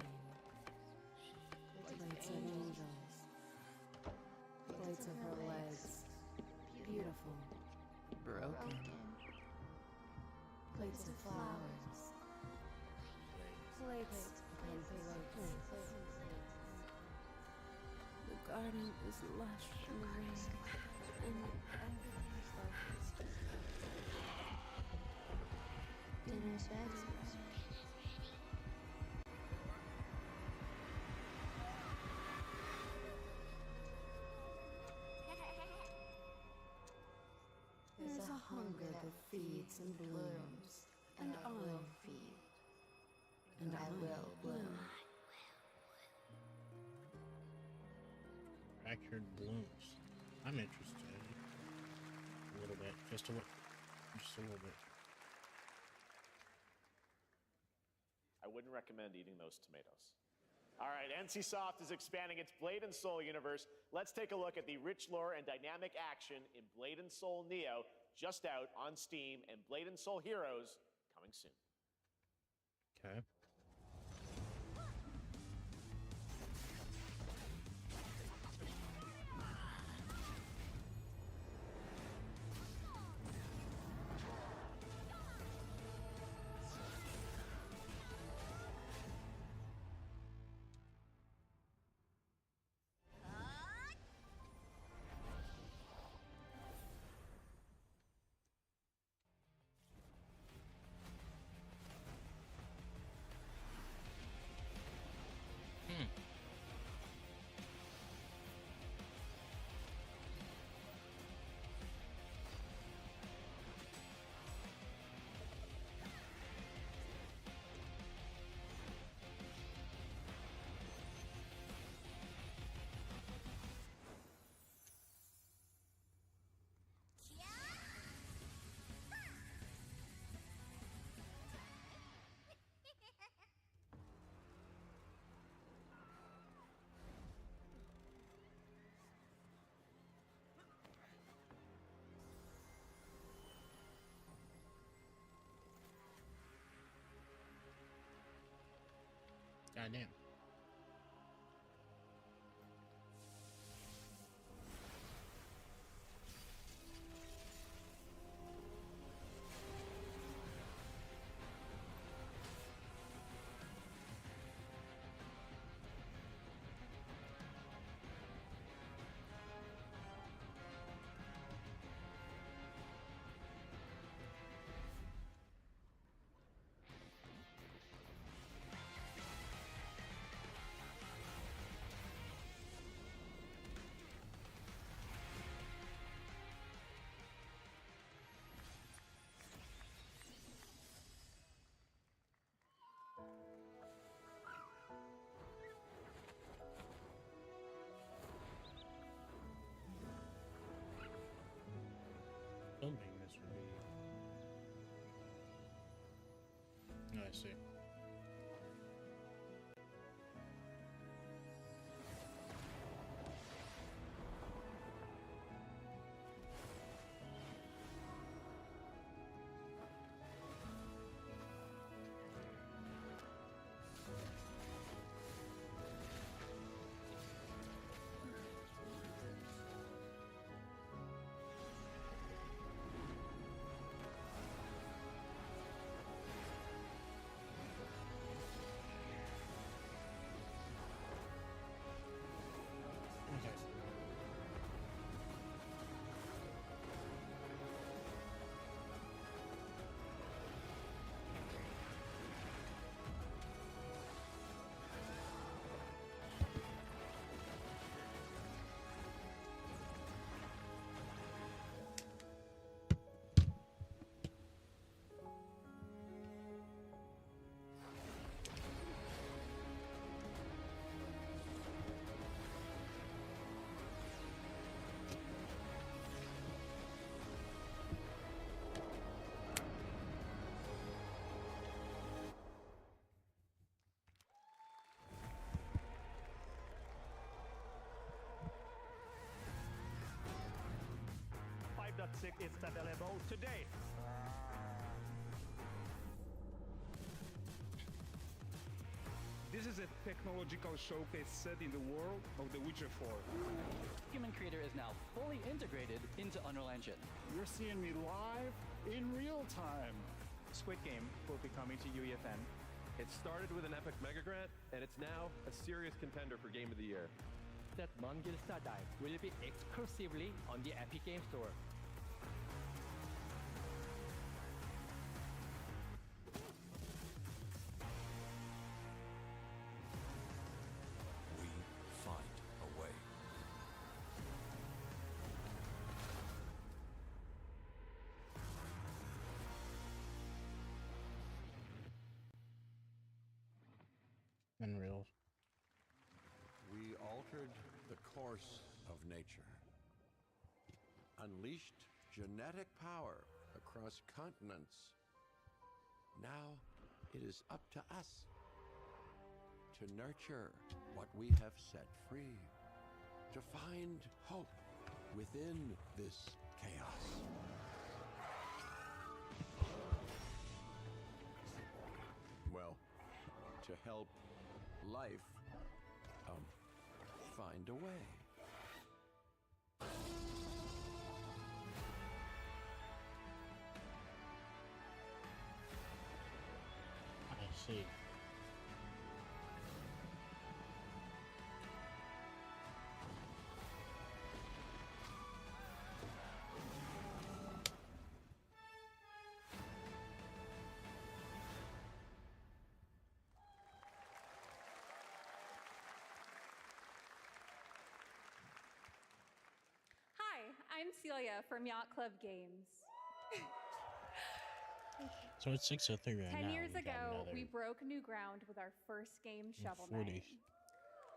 Plates of angels. Plates of her legs. Beautiful. Broken. Plates of flowers. Plates upon plates. The garden is lush in the rain, and everything's focused. Dinner's ready. There's a hunger that feeds and blooms, and I will feed, and I will bloom. Fractured blooms. I'm interested. A little bit. Just a little bit. I wouldn't recommend eating those tomatoes. All right, NCSoft is expanding its Blade and Soul universe. Let's take a look at the rich lore and dynamic action in Blade and Soul Neo, just out on Steam, and Blade and Soul Heroes coming soon. Okay. Goddamn. I see. Is available today. This is a technological showcase set in the world of The Witcher 4. Human Creator is now fully integrated into Unreal Engine. You're seeing me live in real time. Squid Game will be coming to UEFN. It started with an epic mega grant, and it's now a serious contender for Game of the Year. That Mongilsta Dive will be exclusively on the Epic Game Store. Unreal. We altered the course of nature, unleashed genetic power across continents. Now it is up to us to nurture what we have set free, to find hope within this chaos. Well, to help life find a way. I see. I'm Celia from Yacht Club Games. So it's 6:03 right now. 10 years We got ago, another we broke new ground with our first game, Shovel Knight.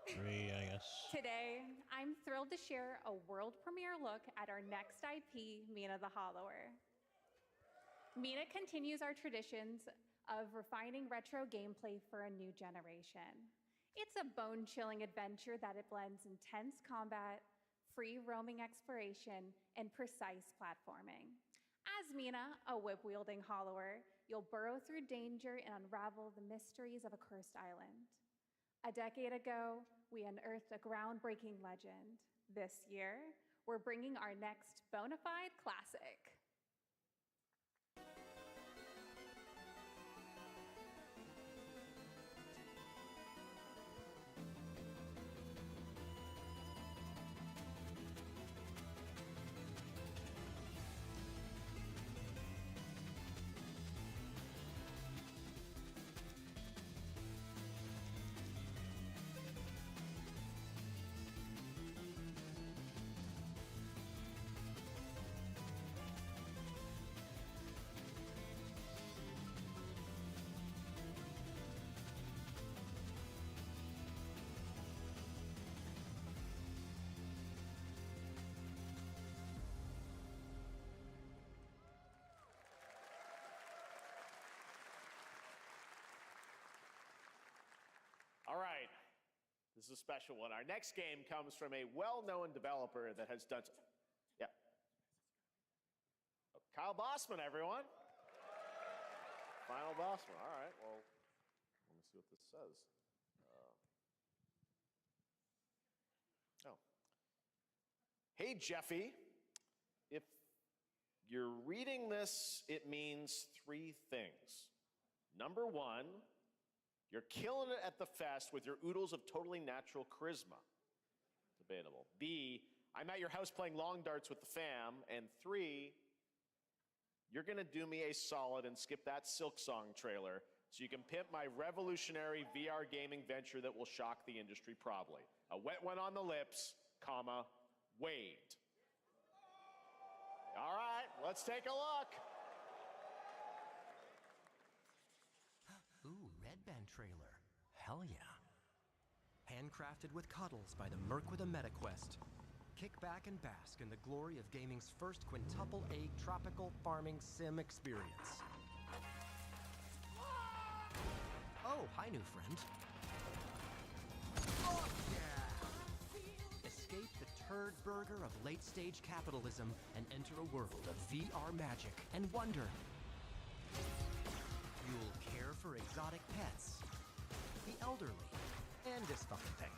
43, I guess. Today, I'm thrilled to share a world premiere look at our next IP, Mina the Hollower. Mina continues our traditions of refining retro gameplay for a new generation. It's a bone-chilling adventure that it blends intense combat, free roaming exploration, and precise platforming. As Mina, a whip-wielding hollower, you'll burrow through danger and unravel the mysteries of a cursed island. A decade ago, we unearthed a groundbreaking legend. This year, we're bringing our next bona fide classic. All right. This is a special one. Our next game comes from a well-known developer that has done... Yeah. Oh, Kyle Bossman, everyone. Final Bossman. All right. Well, let me see what this says. Hey, Jeffy. If you're reading this, it means 3 things. Number 1, you're killing it at the fest with your oodles of totally natural charisma. Debatable. B, I'm at your house playing long darts with the fam. And 3, you're gonna do me a solid and skip that Silk Song trailer so you can pimp my revolutionary VR gaming venture that will shock the industry probably. A wet one on the lips, comma, Wade. All right, let's take a look. Ooh, Red Band trailer. Hell yeah. Handcrafted with cuddles by the Merc with a MetaQuest. Kick back and bask in the glory of gaming's first quintuple A tropical farming sim experience. Oh, hi, new friend. Oh, yeah! Escape the turd burger of late-stage capitalism and enter a world of VR magic and wonder. You'll care for exotic pets, the elderly, and this fucking thing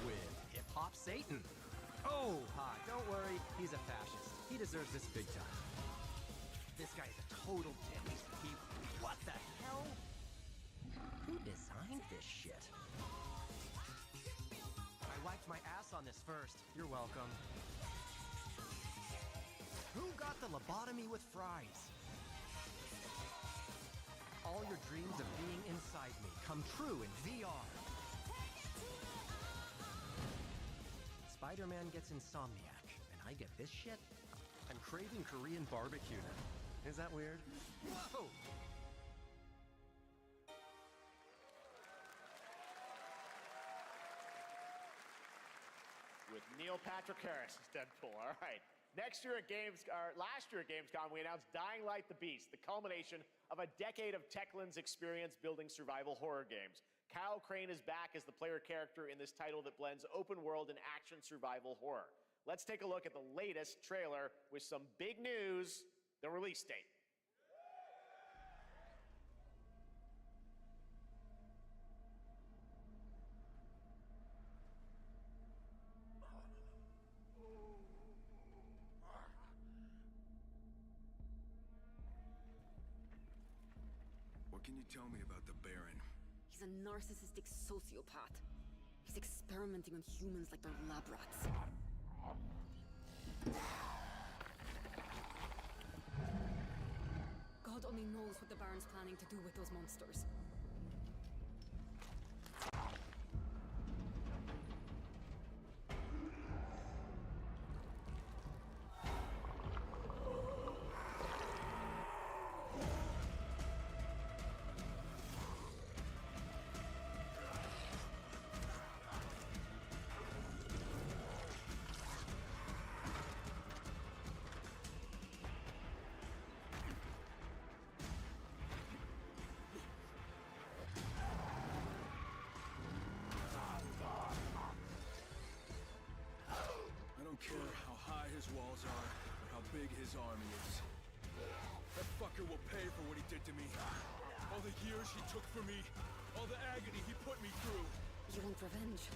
with hip-hop Satan. Oh, hi, don't worry, he's a fascist. He deserves this big time. This guy's a total dick. What the hell? Who designed this shit? I wiped my ass on this first. You're welcome. Who got the lobotomy with fries? All your dreams of being inside me come true in VR. Spider-Man gets Insomniac, and I get this shit? I'm craving Korean barbecue now. Is that weird? Whoa! With Neil Patrick Harris as Deadpool. All right. Last year at Gamescom, we announced Dying Light the Beast, the culmination of a decade of Techland's experience building survival horror games. Kyle Crane is back as the player character in this title that blends open world and action survival horror. Let's take a look at the latest trailer with some big news, the release date. What can you tell me about the Baron? He's a narcissistic sociopath. He's experimenting on humans like they're lab rats. God only knows what the Baron's planning to do with those monsters. I don't care how high his walls are, or how big his army is. That fucker will pay for what he did to me. All the years he took from me, all the agony he put me through. You want revenge?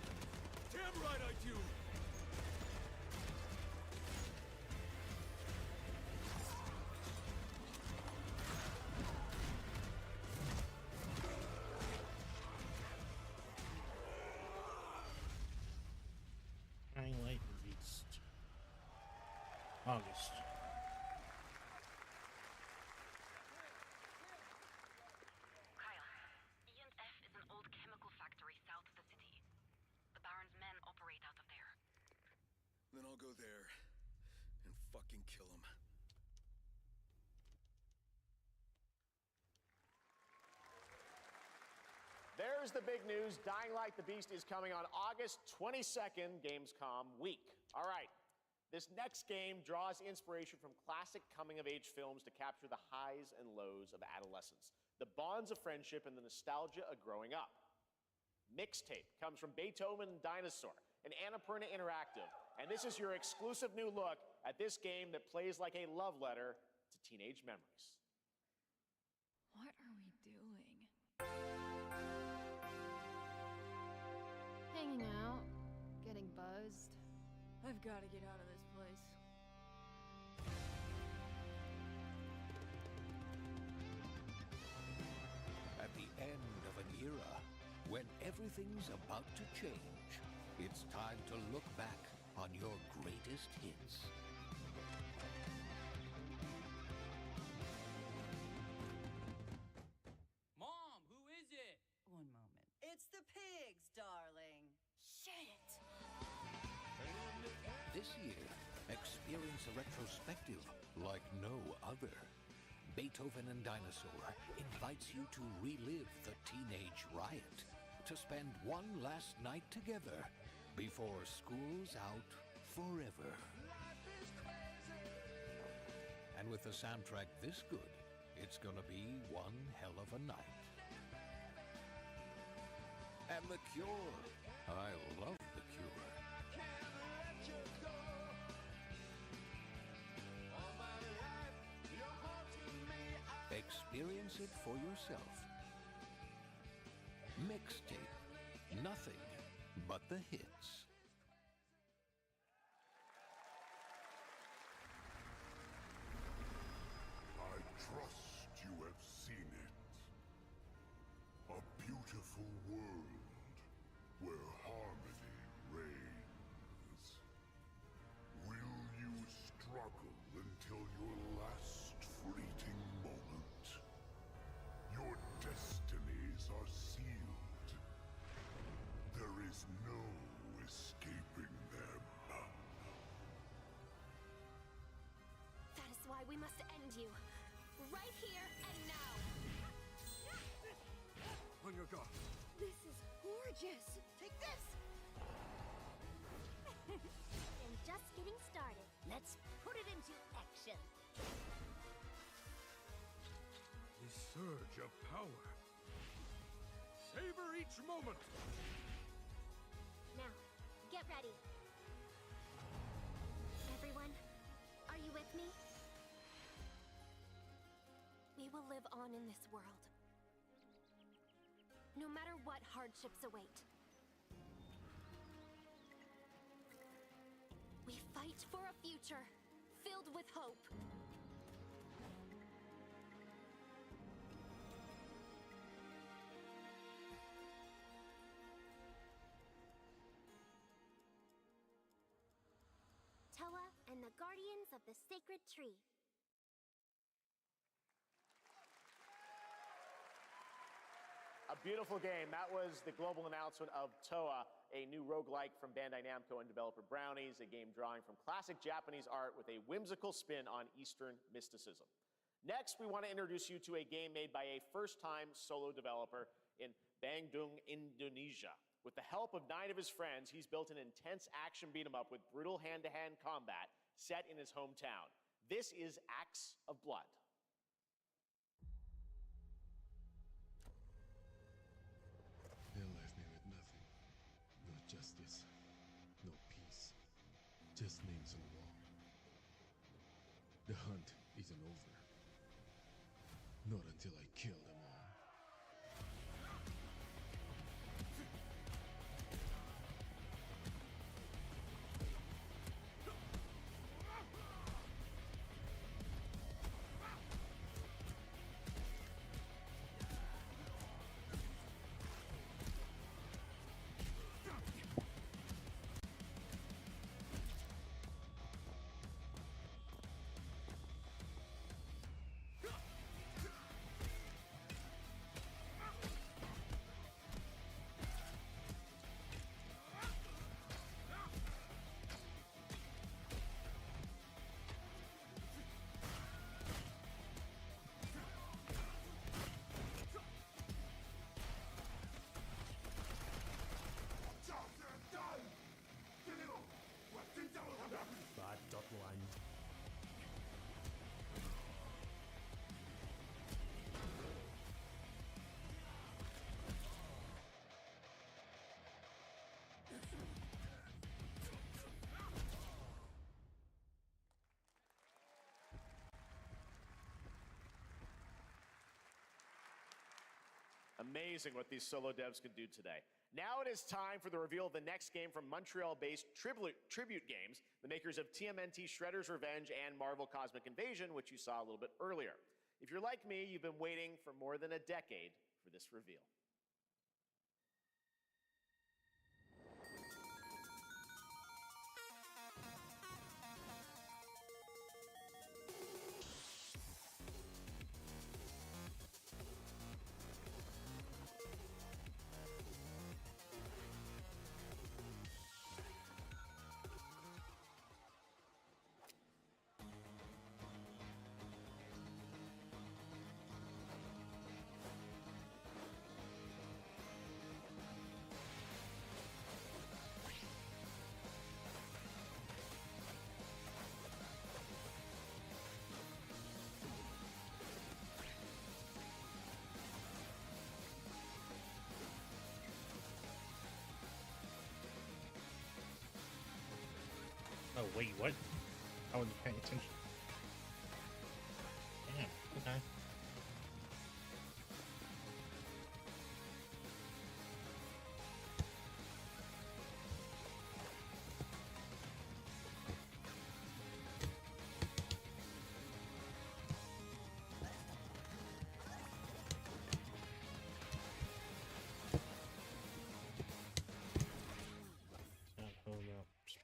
Damn right I do! Dying Light the Beast. August. Kyle, E&F is an old chemical factory south of the city. The Baron's men operate out of there. Then I'll go there and fucking kill him. There's the big news. Dying Light the Beast is coming on August 22nd, Gamescom week. All right. This next game draws inspiration from classic coming-of-age films to capture the highs and lows of adolescence, the bonds of friendship, and the nostalgia of growing up. Mixtape comes from Beethoven and Dinosaur and Annapurna Interactive, and this is your exclusive new look at this game that plays like a love letter to teenage memories. What are we doing? Hanging out, getting buzzed. I've got to get out of this place. At the end of an era, when everything's about to change, it's time to look back on your greatest hits. Mom, who is it? One moment. It's the pigs, darling. Shit! This year, experience a retrospective like no other. Beethoven and Dinosaur invites you to relive the teenage riot, to spend one last night together before school's out forever. And with a soundtrack this good, it's gonna be one hell of a night. And The Cure. I love The Cure. Experience it for yourself. Mixtape. Nothing but the hits. I trust you have seen it. A beautiful world where harmony reigns. Will you struggle until your last fleeting moment? Your destinies are sealed. There is no escaping them. That is why we must end you. Right here and now. On your guard. This is gorgeous. Take this! And just getting started. Let's put it into action. The surge of power. Savor each moment. Now, get ready. Everyone, are you with me? We will live on in this world. No matter what hardships await. We fight for a future filled with hope. Toa and the Guardians of the Sacred Tree. A beautiful game. That was the global announcement of Toa, a new roguelike from Bandai Namco and developer Brownies, a game drawing from classic Japanese art with a whimsical spin on Eastern mysticism. Next, we want to introduce you to a game made by a first-time solo developer in Bandung, Indonesia. With the help of 9 of his friends, he's built an intense action beat-em-up with brutal hand-to-hand combat set in his hometown. This is Axe of Blood. They left me with nothing. No justice, no peace, just names on the wall. The hunt isn't over. Not until I kill them all. amazing what these solo devs can do today. Now it is time for the reveal of the next game from Montreal-based Tribute Games, the makers of TMNT Shredder's Revenge and Marvel Cosmic Invasion, which you saw a little bit earlier. If you're like me, you've been waiting for more than a decade for this reveal. Oh, wait, what? I wasn't paying attention. Damn, okay.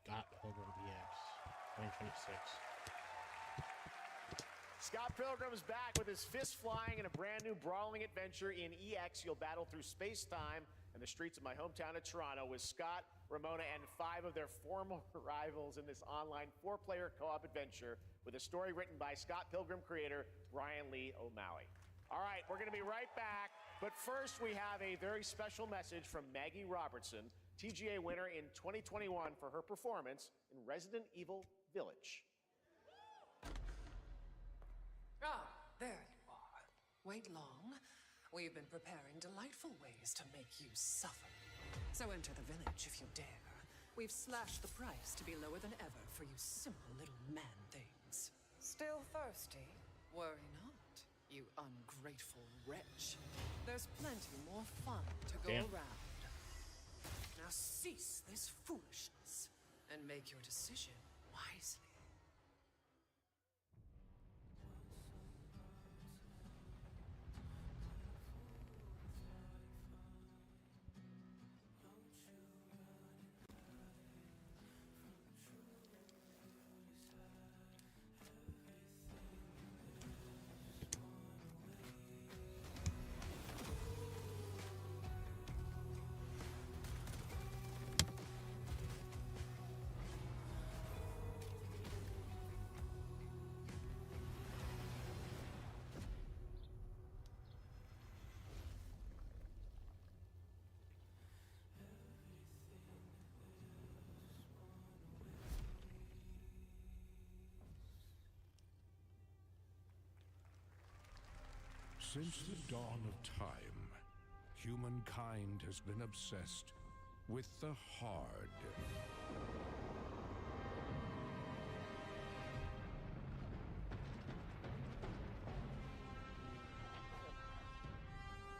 Scott Pilgrim VX 2026. Scott Pilgrim's back with his fist flying in a brand new brawling adventure in EX. You'll battle through space-time and the streets of my hometown of Toronto with Scott, Ramona, and 5 of their former rivals in this online 4-player co-op adventure with a story written by Scott Pilgrim creator Brian Lee O'Malley. All right, we're going to be right back, but first we have a very special message from Maggie Robertson, TGA winner in 2021 for her performance in Resident Evil Village. Ah, there you are. Wait long. We've been preparing delightful ways to make you suffer. So enter the village if you dare. We've slashed the price to be lower than ever for you simple little man things. Still thirsty? Worry not, you ungrateful wretch. There's plenty more fun to go around. Now cease this foolishness and make your decision wisely. Since the dawn of time, humankind has been obsessed with the hard.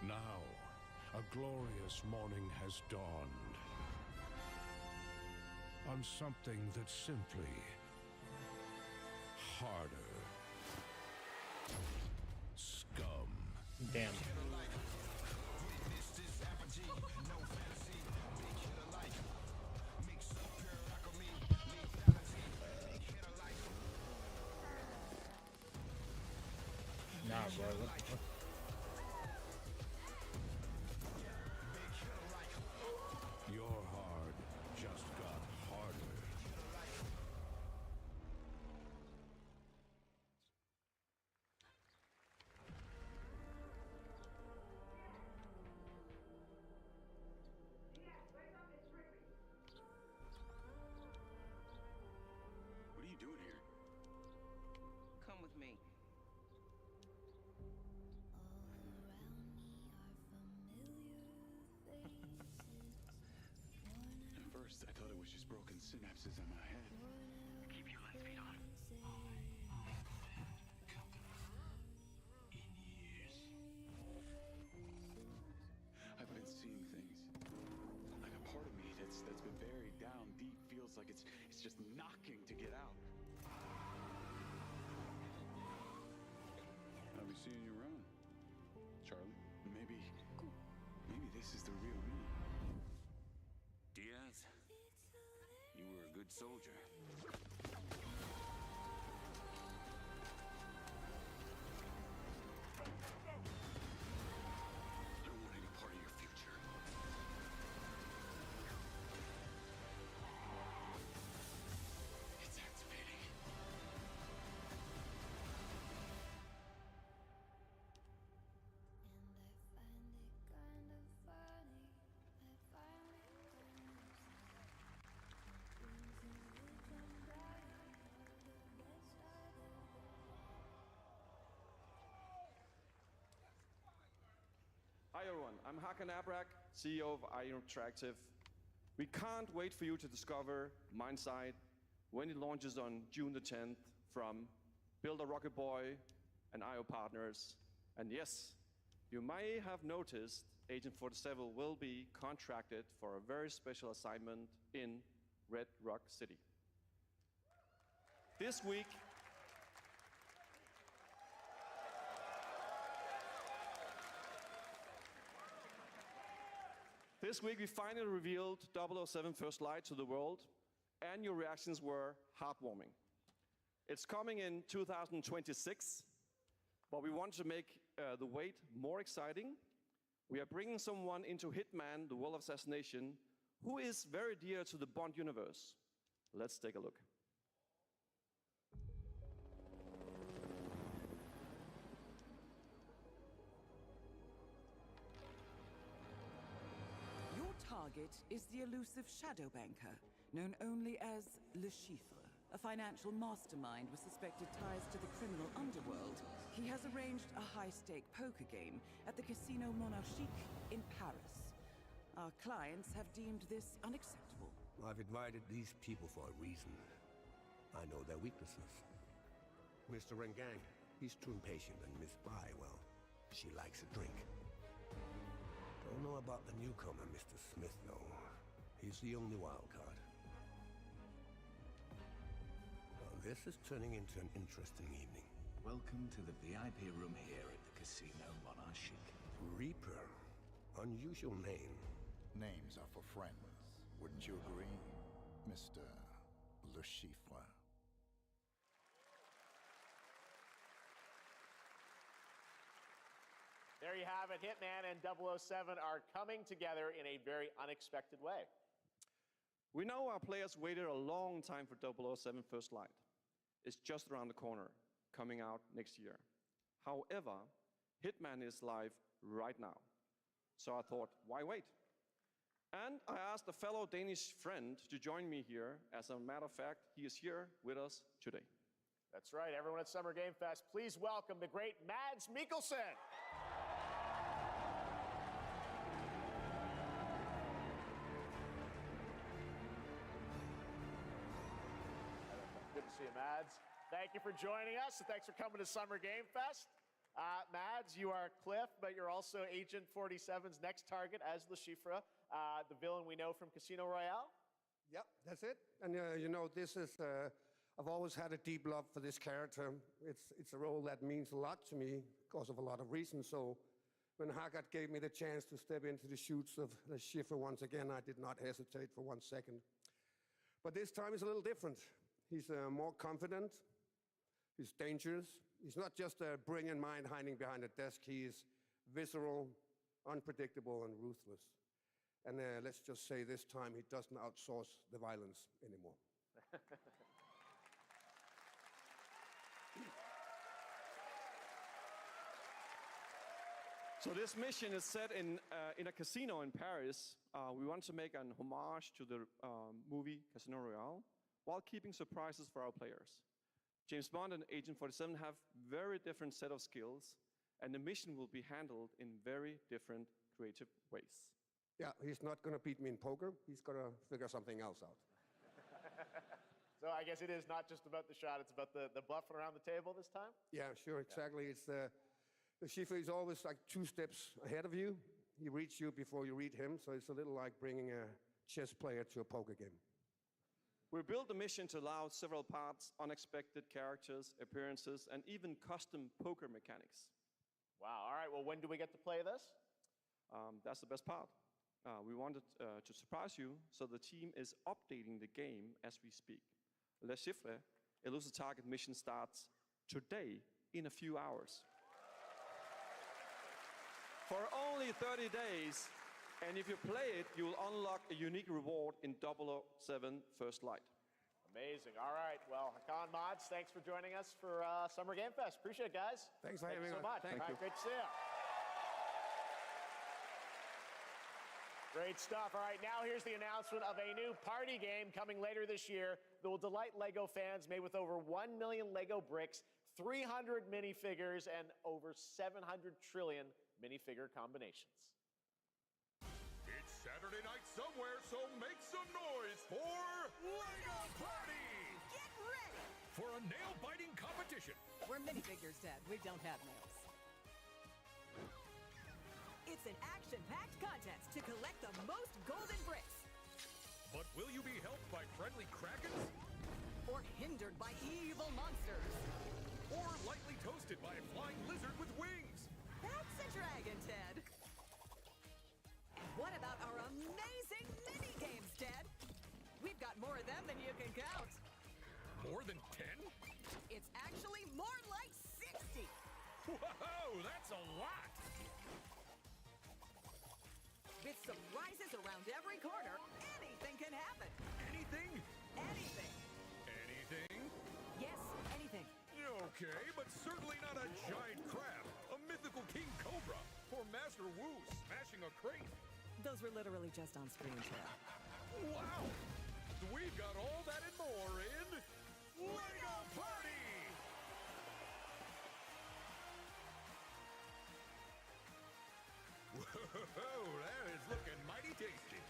Now, a glorious morning has dawned on something that's simply harder. Scum. Damn. Nah, bro. What the fuck? Your hard just got harder. What are you doing here? Come with me. At first, I thought it was just broken synapses in my head. Keep your left feet on. good soldier. I don't want any part of your future. It's activating. Hi everyone, I'm Hakan Abrak, CEO of IO Interactive. We can't wait for you to discover Mindside when it launches on June the 10th from Builder Rocket Boy and IO partners. And yes, you may have noticed Agent 47 will be contracted for a very special assignment in Red Rock City. This week, we finally revealed 007 First Light to the world, and your reactions were heartwarming. It's coming in 2026, but we want to make the wait more exciting. We are bringing someone into Hitman, the World of Assassination, who is very dear to the Bond universe. Let's take a look. Your target is the elusive Shadow Banker, known only as Le Chiffre, a financial mastermind with suspected ties to the criminal underworld. He has arranged a high-stake poker game at the Casino Monarchique in Paris. Our clients have deemed this unacceptable. I've invited these people for a reason. I know their weaknesses. Mr. Rengang, he's too impatient, and Miss Bai, well, she likes a drink. Don't know about the newcomer, Mr. Smith, though. He's the only wild card. Well, this is turning into an interesting evening. Welcome to the VIP room here at the Casino Monarchique. Reaper. Unusual name. Names are for friends. Wouldn't you agree, Mr. Le Chiffre? There you have it. Hitman and 007 are coming together in a very unexpected way. We know our players waited a long time for 007 First Light. It's just around the corner, coming out next year. However, Hitman is live right now. So I thought, why wait? And I asked a fellow Danish friend to join me here. As a matter of fact, he is here with us today. That's right. Everyone at Summer Game Fest, please welcome the great Mads Mikkelsen. Good to see you, Mads. Thank you for joining us, and thanks for coming to Summer Game Fest. Mads, you are Cliff, but you're also Agent 47's next target as Le Chiffre, the villain we know from Casino Royale. Yep, that's it. And you know, this is, I've always had a deep love for this character. It's a role that means a lot to me because of a lot of reasons. So when Haggard gave me the chance to step into the shoots of Le Chiffre once again, I did not hesitate for 1 second. But this time is a little different. He's more confident. He's dangerous. He's not just a brilliant mind hiding behind a desk. He is visceral, unpredictable, and ruthless. And let's just say this time he doesn't outsource the violence anymore. So this mission is set in a casino in Paris. We want to make an homage to the movie Casino Royale while keeping surprises for our players. James Bond and Agent 47 have very different set of skills, and the mission will be handled in very different creative ways. Yeah, he's not going to beat me in poker. He's going to figure something else out. So I guess it is not just about the shot, it's about the bluffing around the table this time? Yeah, sure, exactly. It's the Chiffre is always like 2 steps ahead of you. He reads you before you read him, so it's a little like bringing a chess player to a poker game. We built the mission to allow several parts, unexpected characters, appearances, and even custom poker mechanics. Wow, all right, well, when do we get to play this? That's the best part. we wanted to surprise you, so the team is updating the game as we speak. Le Chiffre, Elusive Target mission starts today in a few hours. For only 30 days, and if you play it, you will unlock a unique reward in 007 First Light. Amazing. All right. Well, Hakan Mods, thanks for joining us for Summer Game Fest. Appreciate it, guys. Thanks for Thank having you so us. much. Thank All right, you. great to see you. Great stuff. All right, now here's the announcement of a new party game coming later this year that will delight LEGO fans, made with over 1 million LEGO bricks, 300 minifigures, and over 700 trillion minifigure combinations. It's Saturday night somewhere, so make some noise for LEGO Party! Get ready! For a nail-biting competition. We're minifigures, Dad. We don't have nails. It's an action-packed contest to collect the most golden bricks. But will you be helped by friendly krakens? Or hindered by evil monsters. Or lightly toasted by a flying lizard with wings? That's a dragon, Ted. And what about our amazing mini-games, Ted? We've got more of them than you can count. More than 10? It's actually more like 60. Whoa, that's a lot! With surprises around every corner, anything can happen. Anything? Anything. Anything? Yes, anything. Okay, but certainly not a giant crab, a mythical king cobra, or Master Wu smashing a crate. Those were literally just on screen, Ted. Wow! We've got all that and more in LEGO Party! Whoa, that is looking mighty tasty.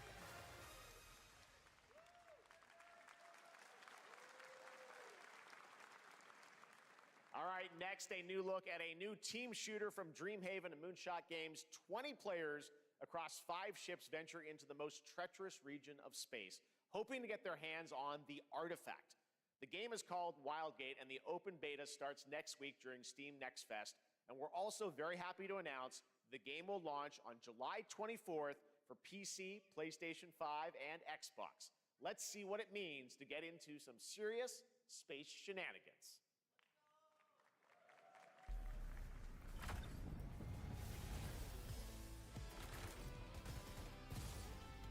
All right, next, a new look at a new team shooter from Dreamhaven and Moonshot Games. 20 players across 5 ships venture into the most treacherous region of space, hoping to get their hands on the artifact. The game is called Wildgate, and the open beta starts next week during Steam Next Fest. And we're also very happy to announce the game will launch on July 24th for PC, PlayStation 5, and Xbox. Let's see what it means to get into some serious space shenanigans.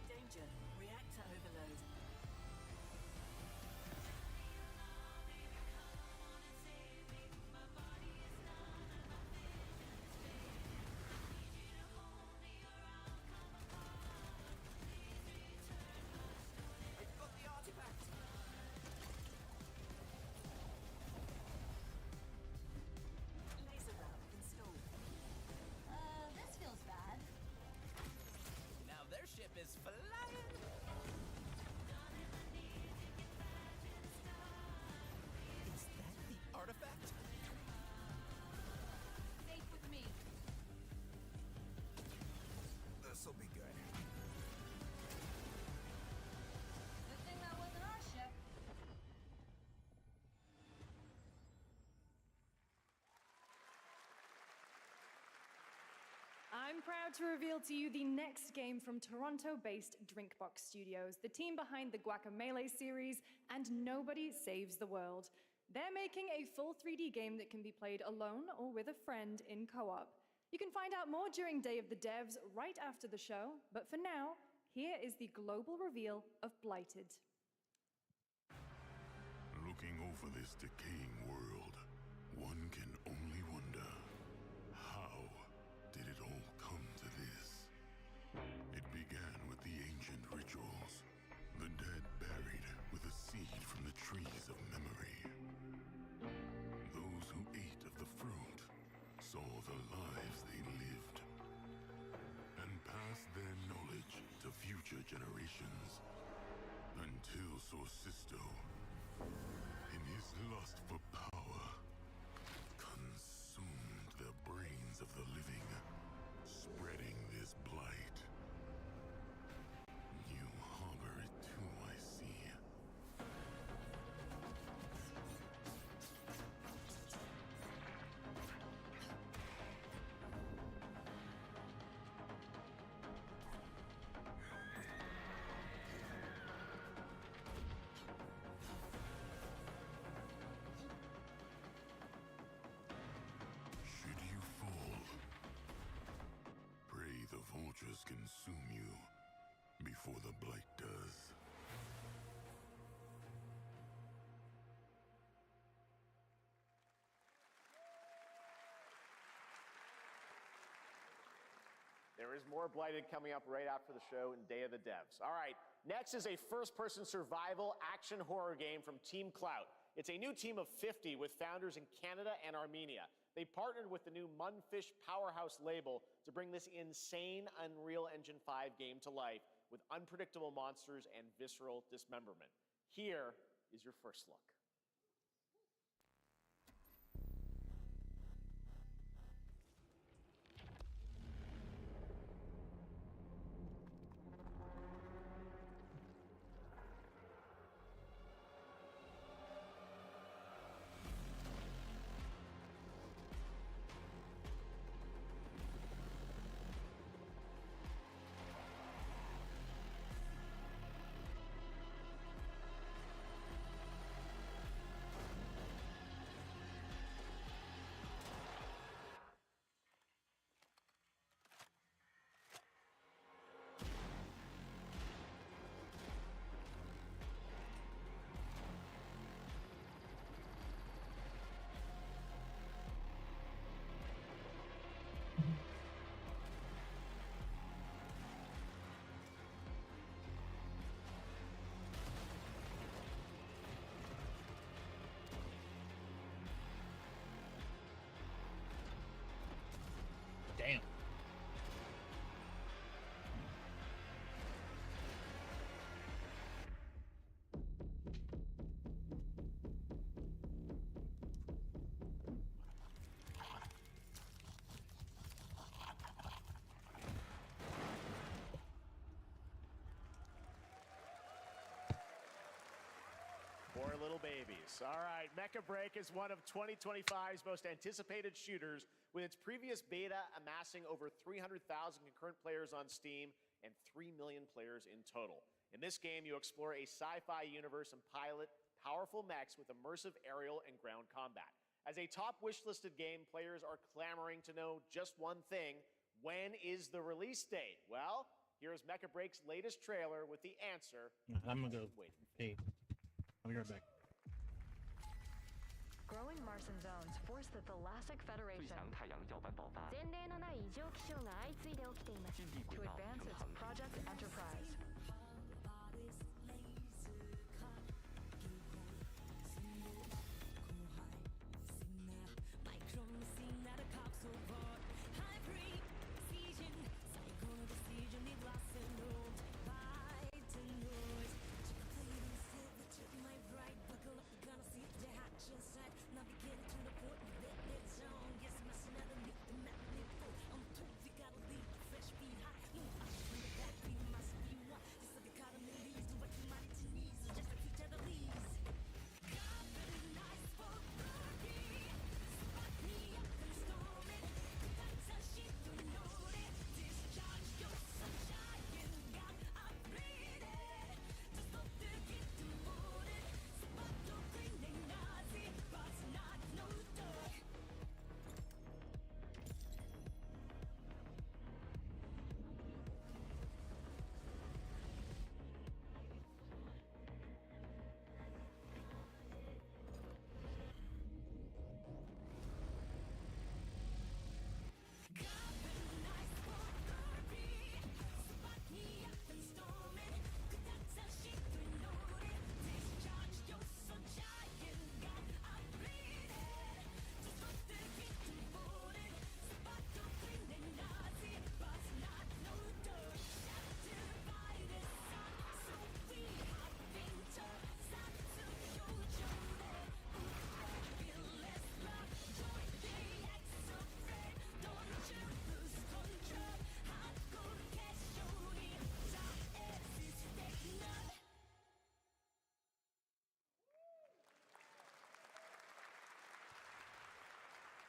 Danger. Reactor overload. I've got the artifact. Laser round installed. This feels bad. Now their ship is flying. Is that the artifact? Safe with me. This'll be good. Good thing that wasn't our ship. I'm proud to reveal to you the next game from Toronto-based Drinkbox Studios, the team behind the Guacamelee series and Nobody Saves the World. They're making a full 3D game that can be played alone or with a friend in co-op. You can find out more during Day of the Devs right after the show, but for now, here is the global reveal of Blighted. Looking over this decaying world, one can only wonder, how did it all come to this? It began with the ancient rituals, the dead buried with a seed from the trees of memory. Those who ate of the fruit saw the lives they lived and passed their knowledge to future generations until Sorcisto, in his lust for power, consumed the brains of the living, spreading this blight. You harbor it too, I see. There's more Blighted coming up right after the show and Day of the Devs. All right, next is a first-person survival action horror game from Team Clout. It's a new team of 50 with founders in Canada and Armenia. They partnered with the new Munfish Powerhouse label to bring this insane Unreal Engine 5 game to life with unpredictable monsters and visceral dismemberment. Here is your first look. Damn. Poor little babies. All right, Mecha Break is one of 2025's most anticipated shooters, with its previous beta amassing over 300,000 concurrent players on Steam and 3 million players in total. In this game, you explore a sci-fi universe and pilot powerful mechs with immersive aerial and ground combat. As a top wishlisted game, players are clamoring to know just one thing: when is the release date? Well, here's Mecha Break's latest trailer with the answer. I'm gonna go. Wait. Hey, I'll be right back. Growing Martian zones force the Thalassic Federation to advance its Project Enterprise.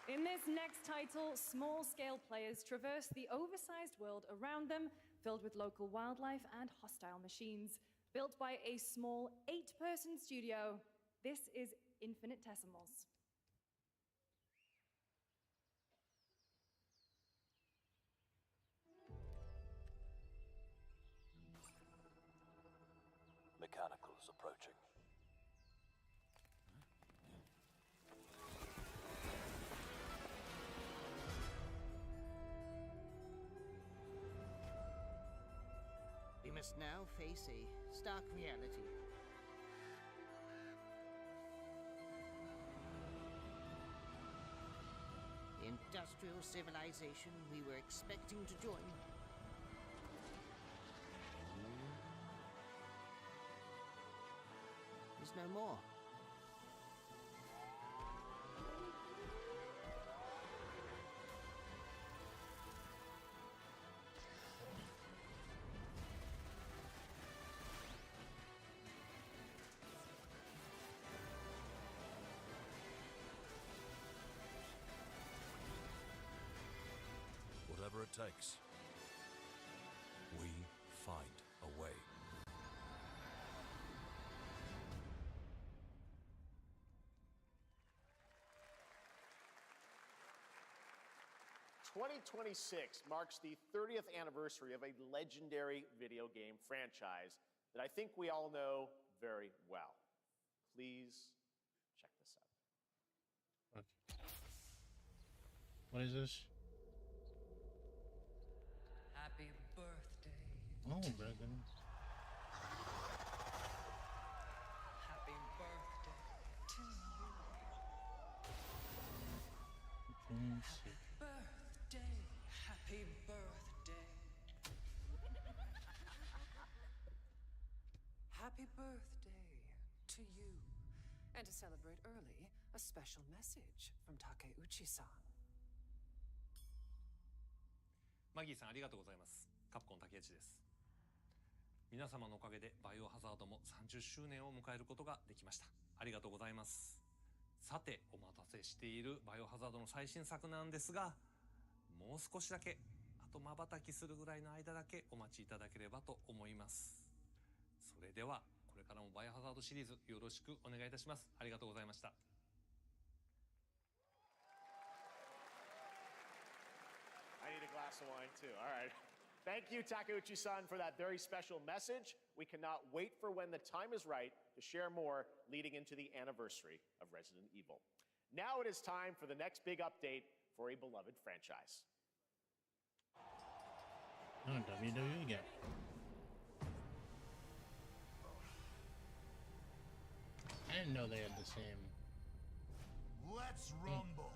In this next title, small-scale players traverse the oversized world around them, filled with local wildlife and hostile machines. Built by a small 8-person studio, this is Infinitesimals. Mechanicals approaching. now face a stark reality. The industrial civilization we were expecting to join is no more. Whatever it takes, we find a way. "2026 marks the 30th anniversary of a legendary video game franchise that I think we all know very well. Please check this out. What is this? Happy birthday. Oh, brother. Happy birthday to you. Birthday. Happy birthday. Happy birthday to you. And to celebrate early, a special message from Takeuchi-san. マギーさんありがとうございます。カプコン竹内です。皆様のおかげでバイオハザードも30周年を迎えることができました。ありがとうございます。さてお待たせしているバイオハザードの最新作なんですが、もう少しだけ、あと瞬きするぐらいの間だけお待ちいただければと思います。それではこれからもバイオハザードシリーズよろしくお願いいたします。ありがとうございました。I need a glass of wine too. All right. Thank you, Takeuchi-san, for that very special message. We cannot wait for when the time is right to share more leading into the anniversary of Resident Evil. Now it is time for the next big update for a beloved franchise. Oh, WWE again. I didn't know they had the same. Let's rumble.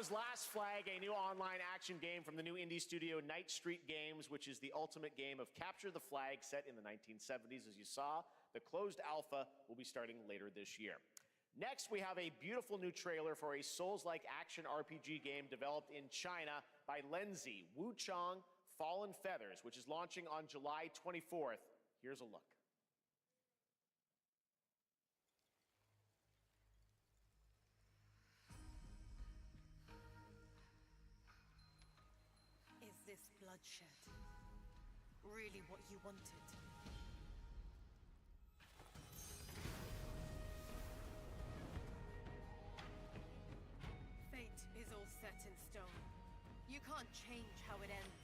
was Last Flag, a new online action game from the new indie studio Night Street Games, which is the ultimate game of capture the flag set in the 1970s. As you saw, the closed alpha will be starting later this year. Next, we have a beautiful new trailer for a Souls-like action RPG game developed in China by Lenzi, Wuchang Fallen Feathers, which is launching on July 24th. Here's a look. Is this bloodshed really what you wanted? Fate is all set in stone. You can't change how it ends.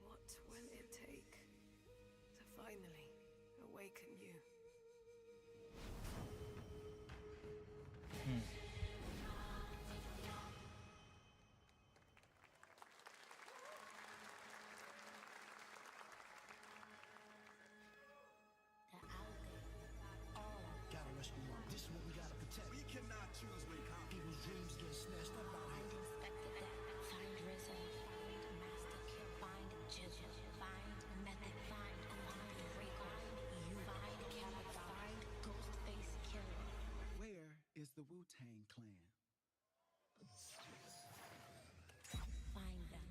What will it take to finally awaken you? Gotta rescue them. This is what we gotta protect. We cannot choose when people's dreams get snatched up out here. Inspector Deck, find RZA, find Master Kill, find Jizzle, find Method, find Ray, find you, find Kappa, find Ghostface Killer. Where is the Wu-Tang Clan? Find them.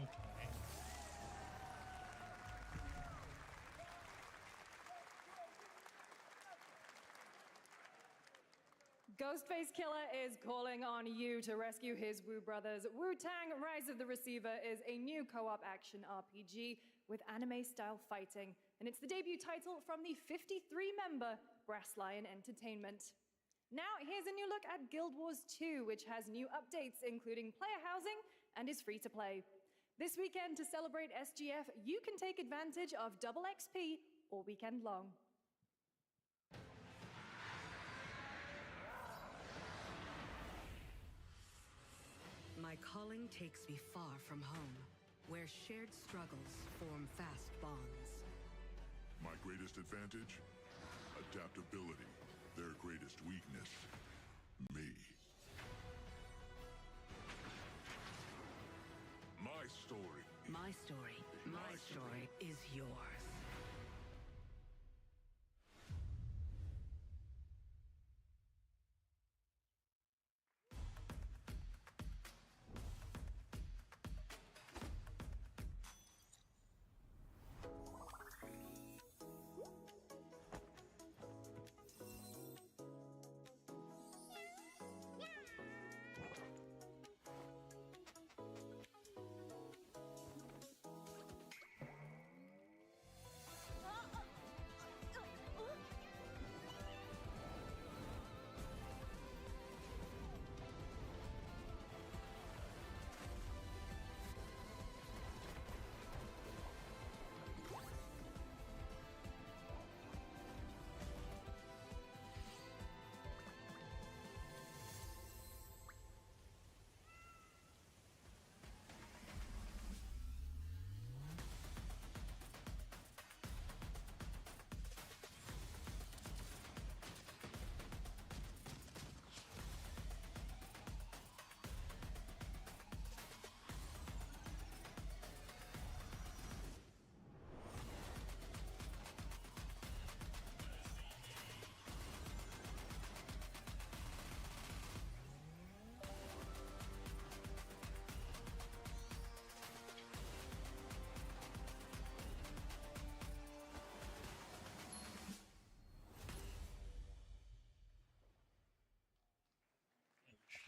Okay. Ghostface Killer is calling on you to rescue his Wu brothers. Wu-Tang Rise of the Receiver is a new co-op action RPG with anime-style fighting, and it's the debut title from the 53-member Brass Lion Entertainment. Now, here's a new look at Guild Wars 2, which has new updates, including player housing, and is free to play. This weekend, to celebrate SGF, you can take advantage of double XP all weekend long. My calling takes me far from home, where shared struggles form fast bonds. My greatest advantage? Adaptability. Their greatest weakness? Me. My story. My story, my story is yours.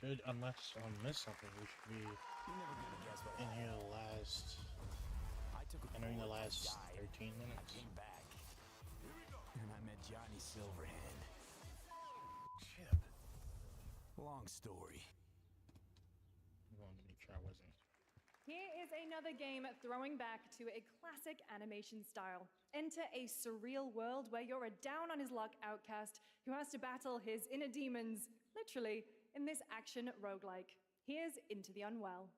should, unless I missed something, we should be in here the last, entering the last 13 minutes. Came back, and I met Johnny Silverhand. Chip. Long story. I wanted to make sure I wasn't. Here is another game throwing back to a classic animation style. Enter a surreal world where you're a down on his luck outcast who has to battle his inner demons, literally, in this action roguelike. Here's Into the Unwell.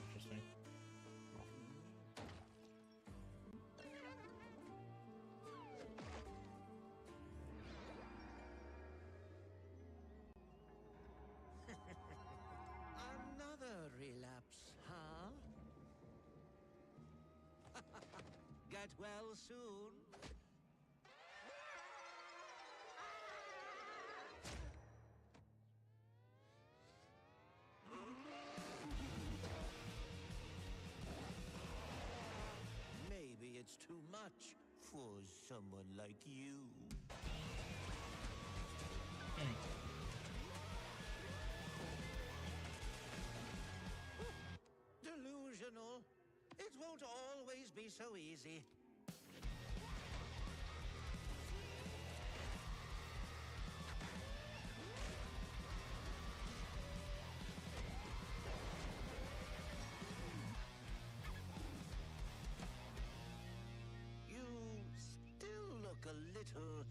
Interesting. Another relapse, huh? Get well soon. Maybe it's too much for someone like you. Delusional. It won't always be so easy. You still look a little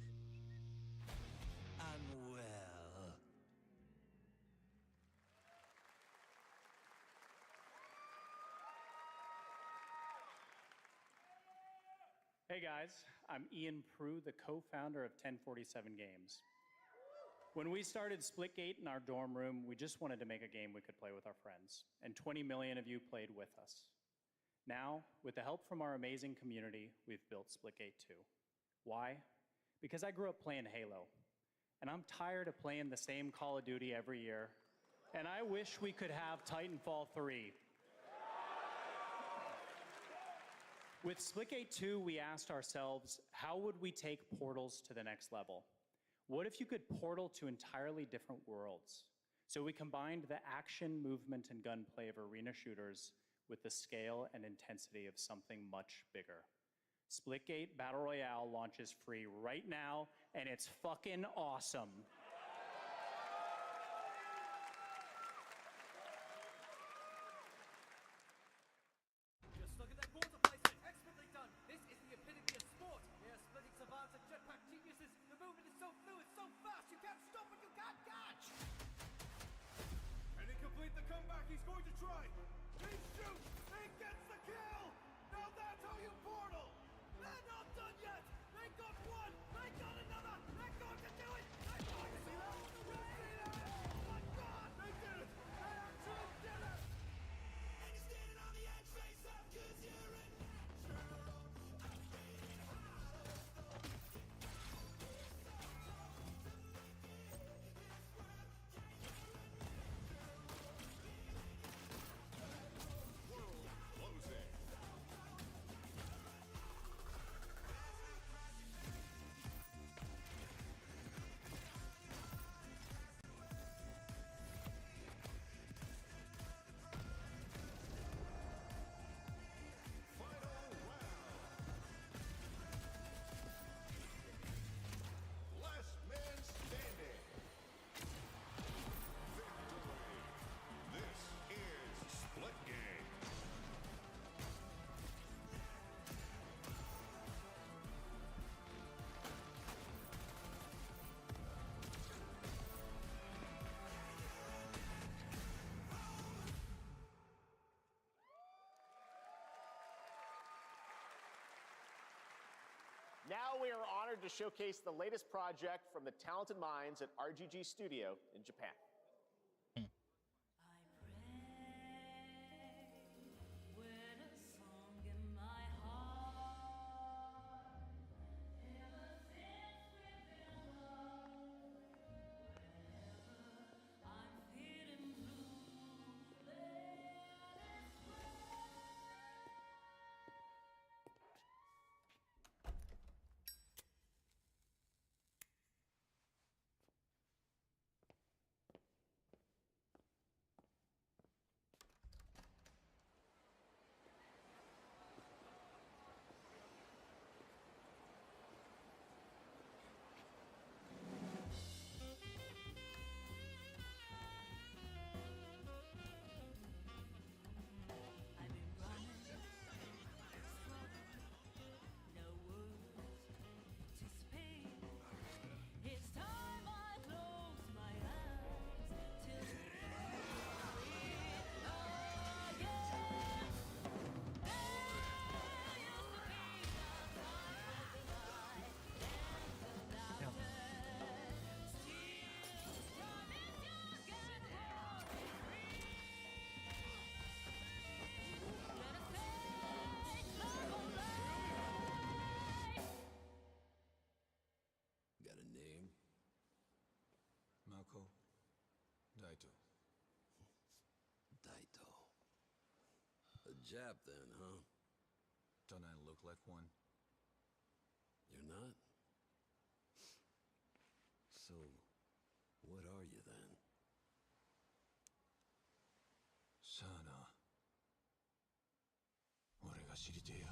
unwell. Hey guys, I'm Ian Prue, the co-founder of 1047 Games. When we started Splitgate in our dorm room, we just wanted to make a game we could play with our friends, and 20 million of you played with us. Now, with the help from our amazing community, we've built Splitgate 2. Why? Because I grew up playing Halo, and I'm tired of playing the same Call of Duty every year, and I wish we could have Titanfall 3. With Splitgate 2, we asked ourselves, how would we take portals to the next level? What if you could portal to entirely different worlds? So we combined the action, movement, and gunplay of arena shooters with the scale and intensity of something much bigger. Splitgate Battle Royale launches free right now, and it's fucking awesome. Just look at that water placement. Expertly done. This is the epitome of sport. They are splitting savants and jetpack geniuses. The movement is so fluid, so fast, you can't stop and you can't catch. And he complete the comeback he's going to try. He shoots. He gets the kill. Now that's how you portal. They're not done yet. They got one. They got another. They're going to do it. They're going to see that. Oh my God, they did it. They actually did it. And you're standing on the edge, face up, 'cause you're in. Last man standing. Victory. This is Splitgate. Now we are honored to showcase the latest project from the talented minds at RGG Studio in Japan. Jap then, huh? Don't I look like one? You're not? So, what are you then? さあな。俺が知りてえよ。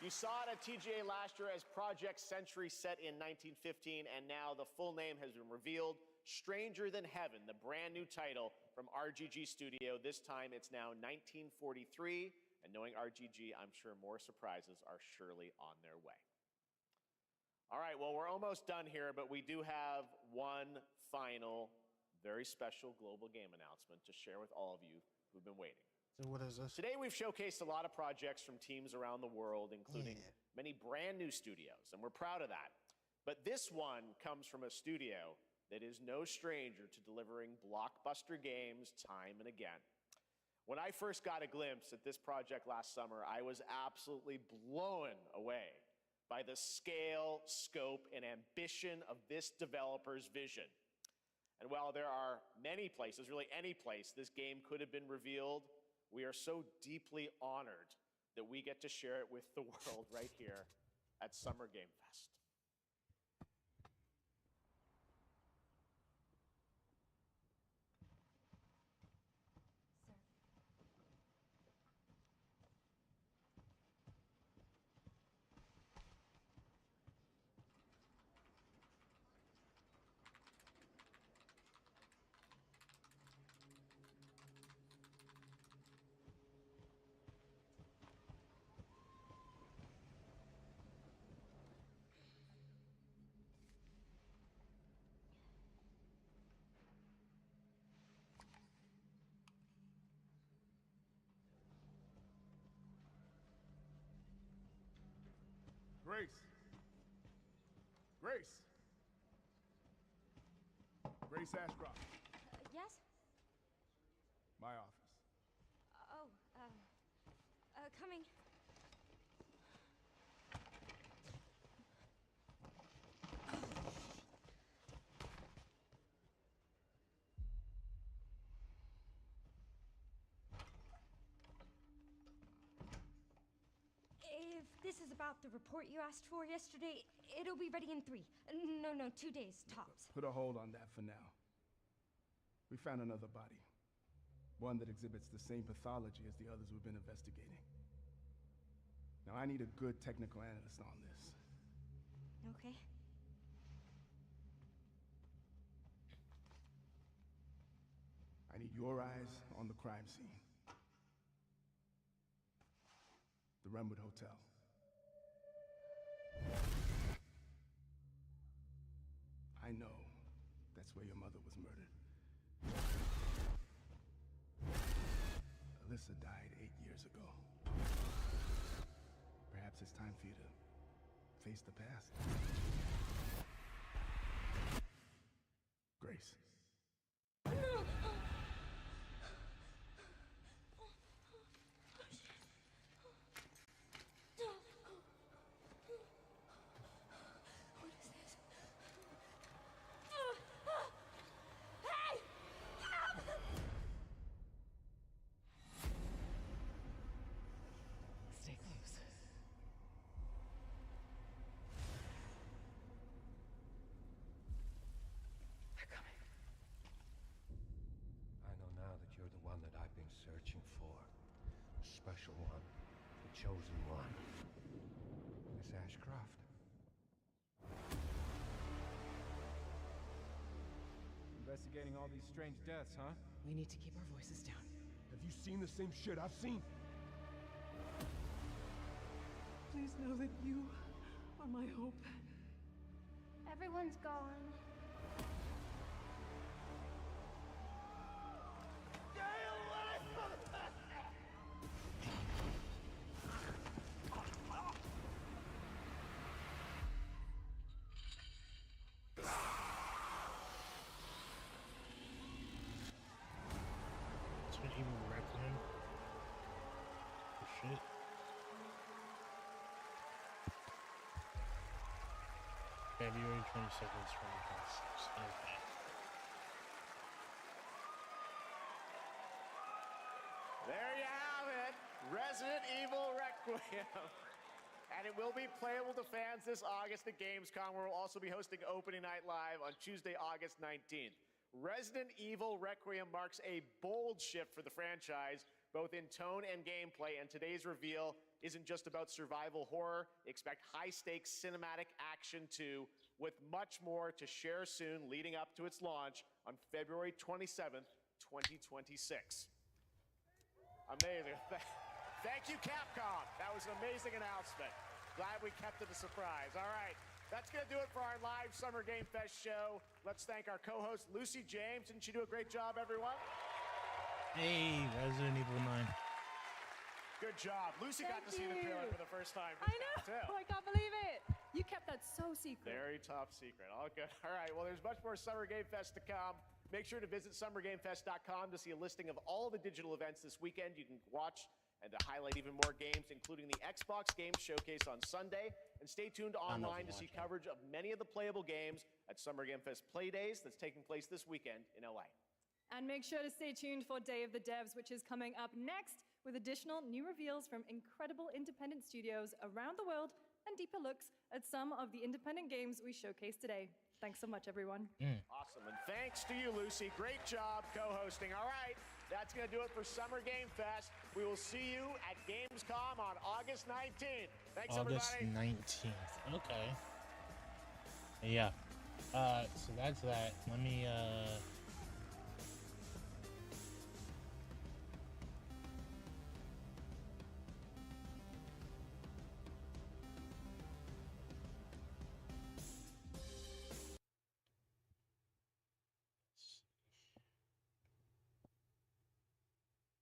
You saw it at TGA last year as Project Century set in 1915, and now the full name has been revealed. Stranger Than Heaven, the brand new title from RGG Studio. This time it's now 1943, and knowing RGG, I'm sure more surprises are surely on their way. All right, well, we're almost done here, but we do have one final, very special global game announcement to share with all of you who've been waiting. So what is this? Today we've showcased a lot of projects from teams around the world, including many brand new studios, and we're proud of that. But this one comes from a studio that is no stranger to delivering blockbuster games time and again. When I first got a glimpse at this project last summer, I was absolutely blown away by the scale, scope, and ambition of this developer's vision. And while there are many places, really any place, this game could have been revealed, we are so deeply honored that we get to share it with the world right here at Summer Game Fest. Grace! Grace! Grace Ashcroft. Yes? My office. Oh, coming. If this is about the report you asked for yesterday, it'll be ready in 3. No, 2 days, tops. Put a hold on that for now. We found another body. One that exhibits the same pathology as the others we've been investigating. Now, I need a good technical analyst on this. Okay. I need your eyes on the crime scene. The Renwood Hotel. I know that's where your mother was murdered. Alyssa died 8 years ago. Perhaps it's time for you to face the past. Grace. Stay close. They're coming. I know now that you're the one that I've been searching for. The special one. The chosen one. Miss Ashcroft. Investigating all these strange deaths, huh? We need to keep our voices down. Have you seen the same shit I've seen? Please know that you are my hope. Everyone's gone. It's not even Requiem. Shit. February 22nd, 2026. Okay. There you have it, Resident Evil Requiem. And it will be playable to fans this August at Gamescom, where we'll also be hosting Opening Night Live on Tuesday, August 19th. Resident Evil Requiem marks a bold shift for the franchise, both in tone and gameplay, and today's reveal isn't just about survival horror. Expect high-stakes cinematic action too, with much more to share soon leading up to its launch on February 27th, 2026. Amazing. Thank you, Capcom. That was an amazing announcement. Glad we kept it a surprise. All right, that's going to do it for our live Summer Game Fest show. Let's thank our co-host, Lucy James. Didn't she do a great job, everyone? Hey, Resident Evil 9. Good job. Lucy got to see the trailer for the first time. I know. I can't believe it. You kept that so secret. Very top secret. All good. All right, well, there's much more Summer Game Fest to come. Make sure to visit summergamefest.com to see a listing of all the digital events this weekend you can watch and to highlight even more games, including the Xbox Games Showcase on Sunday. And stay tuned online to see coverage of many of the playable games at Summer Game Fest Play Days that's taking place this weekend in LA. And make sure to stay tuned for Day of the Devs, which is coming up next with additional new reveals from incredible independent studios around the world and deeper looks at some of the independent games we showcased today. Thanks so much, everyone. Awesome. And thanks to you, Lucy. Great job co-hosting. All right, that's going to do it for Summer Game Fest. We will see you at Gamescom on August 19th. Thanks, August everybody. 19th. Okay. Yeah. So that's that. Let me,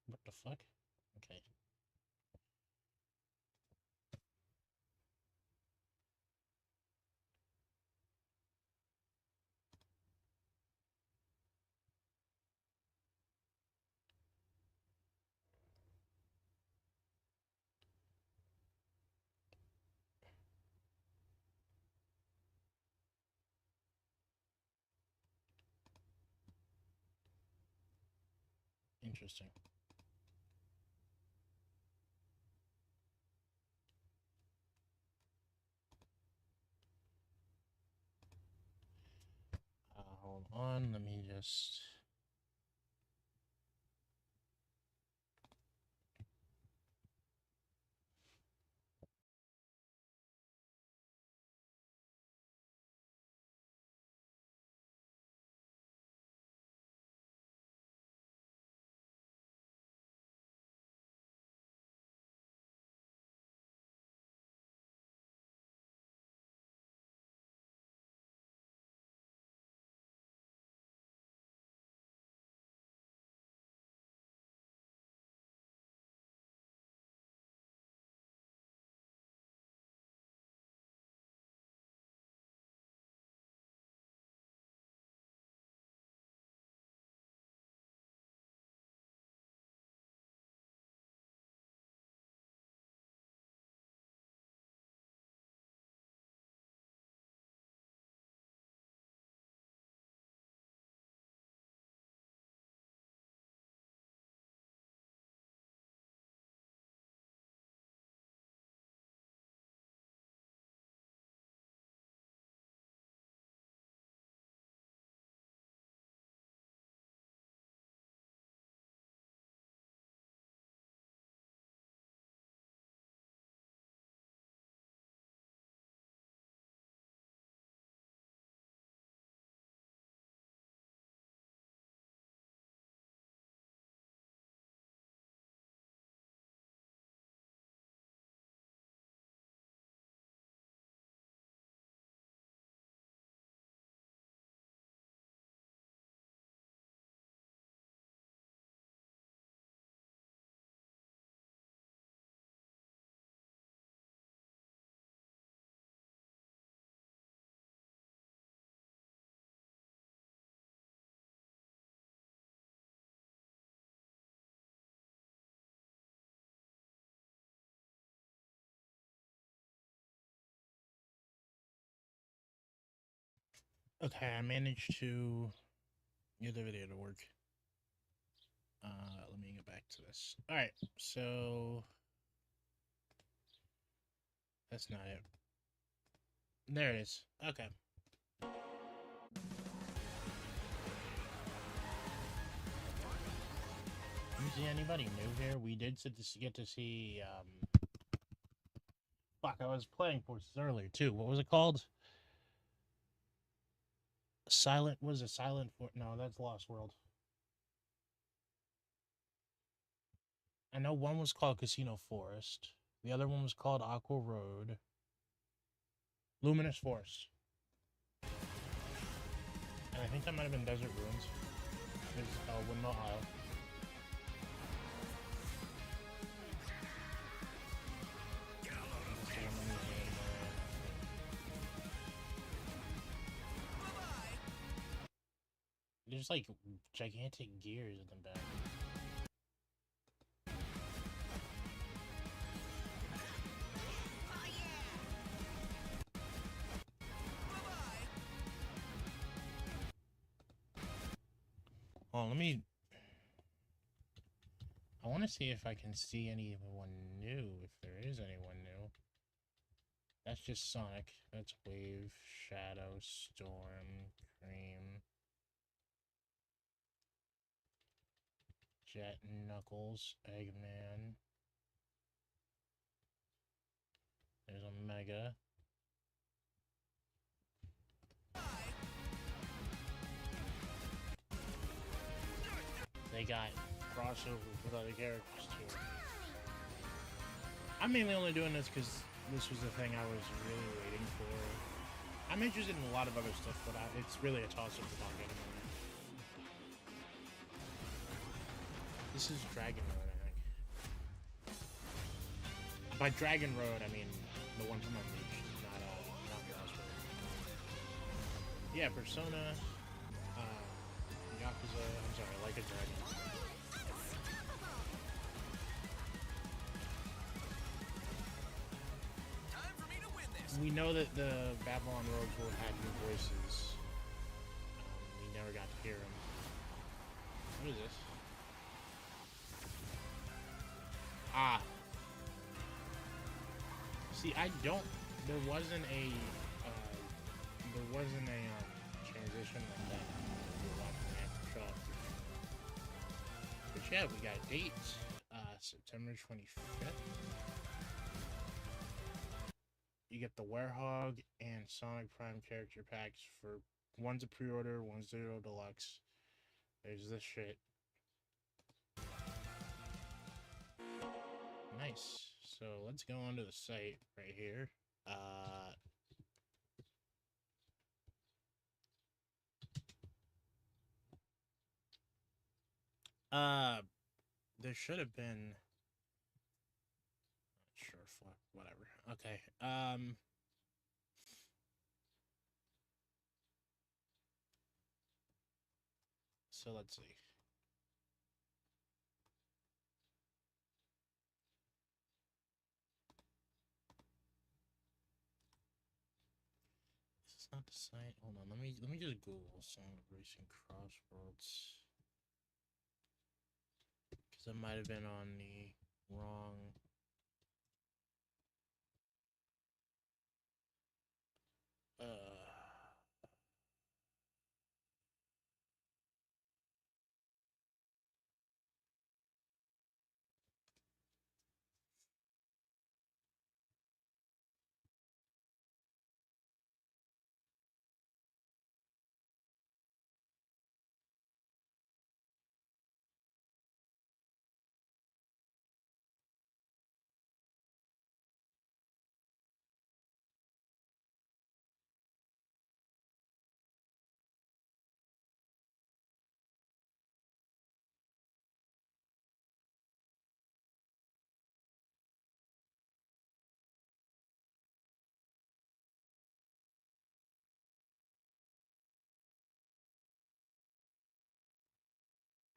what the fuck? Okay. Interesting. Hold on, let me just Okay, I managed to get the video to work. Let me get back to this. All right, so that's not it. There it is. Okay. You see anybody new here? We did get to see. Fuck, I was playing Forces earlier too. What was it called? Silent. Was it Silent Fort? No, that's Lost World. I know one was called Casino Forest. The other one was called Aqua Road. Luminous Forest. And I think that might have been Desert Ruins. It's Windmill Isle. There's like gigantic gears in the back. Oh, let me. I want to see if I can see anyone new, if there is anyone new. That's just Sonic. That's Wave, Shadow, Storm, Cream, Jet, Knuckles, Eggman. There's Omega. They got crossovers with other characters too. I'm mainly only doing this because this was the thing I was really waiting for. I'm interested in a lot of other stuff, but it's really a toss-up about getting on it. This is Dragon Road, I think. By Dragon Road, I mean the one from Unleashed, not Lost Road. Yeah, Persona, Yakuza, I'm sorry, Like a Dragon. We know that the Babylon Rogues will have new voices. We never got to hear them. What is this? Ah. See, I don't. There wasn't a. Transition like that. We were watching the show. But yeah, we got a date. September 25th. You get the Werehog and Sonic Prime character packs for one's a pre-order, one's Zero Deluxe. There's this shit. Nice. So let's go onto the site right here. There should have been. Sure, fuck, whatever. Okay. So let's see. This is not the site. Hold on. Let me just Google Sonic Racing Crossroads. Because I might have been on the wrong.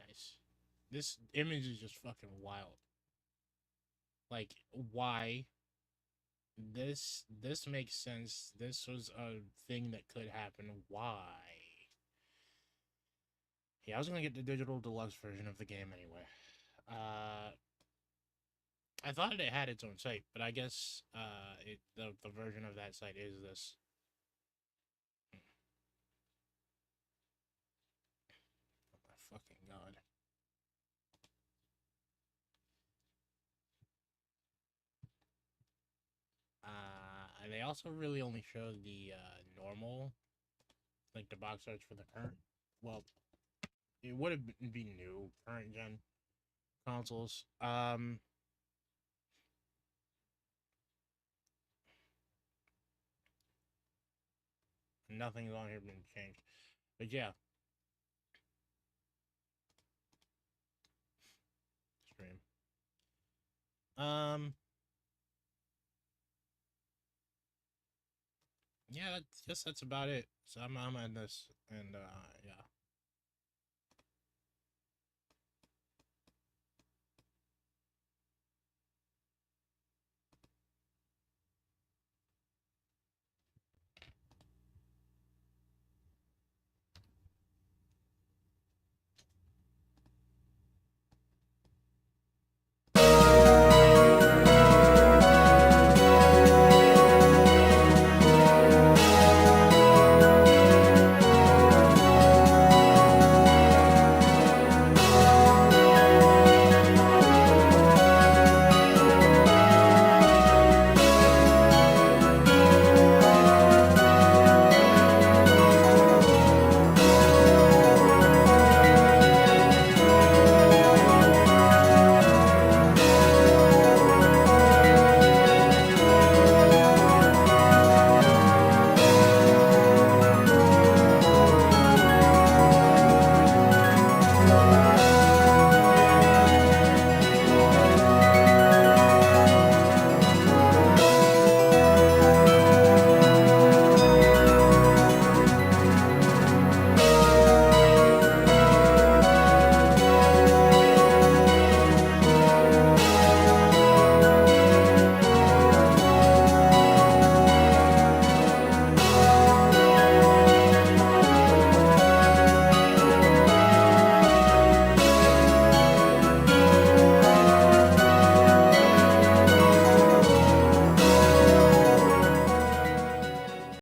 Nice. This image is just fucking wild. Like, why this makes sense. This was a thing that could happen. Why? Yeah, I was gonna get the digital deluxe version of the game anyway. I thought it had its own site, but I guess the version of that site is this. Oh my fucking god. And they also really only showed the normal, like the box arts for the current. Well, it would have been new current gen consoles. Nothing's on here been changed, but yeah. Stream. Yeah, I guess that's about it. So I'm on this, and yeah.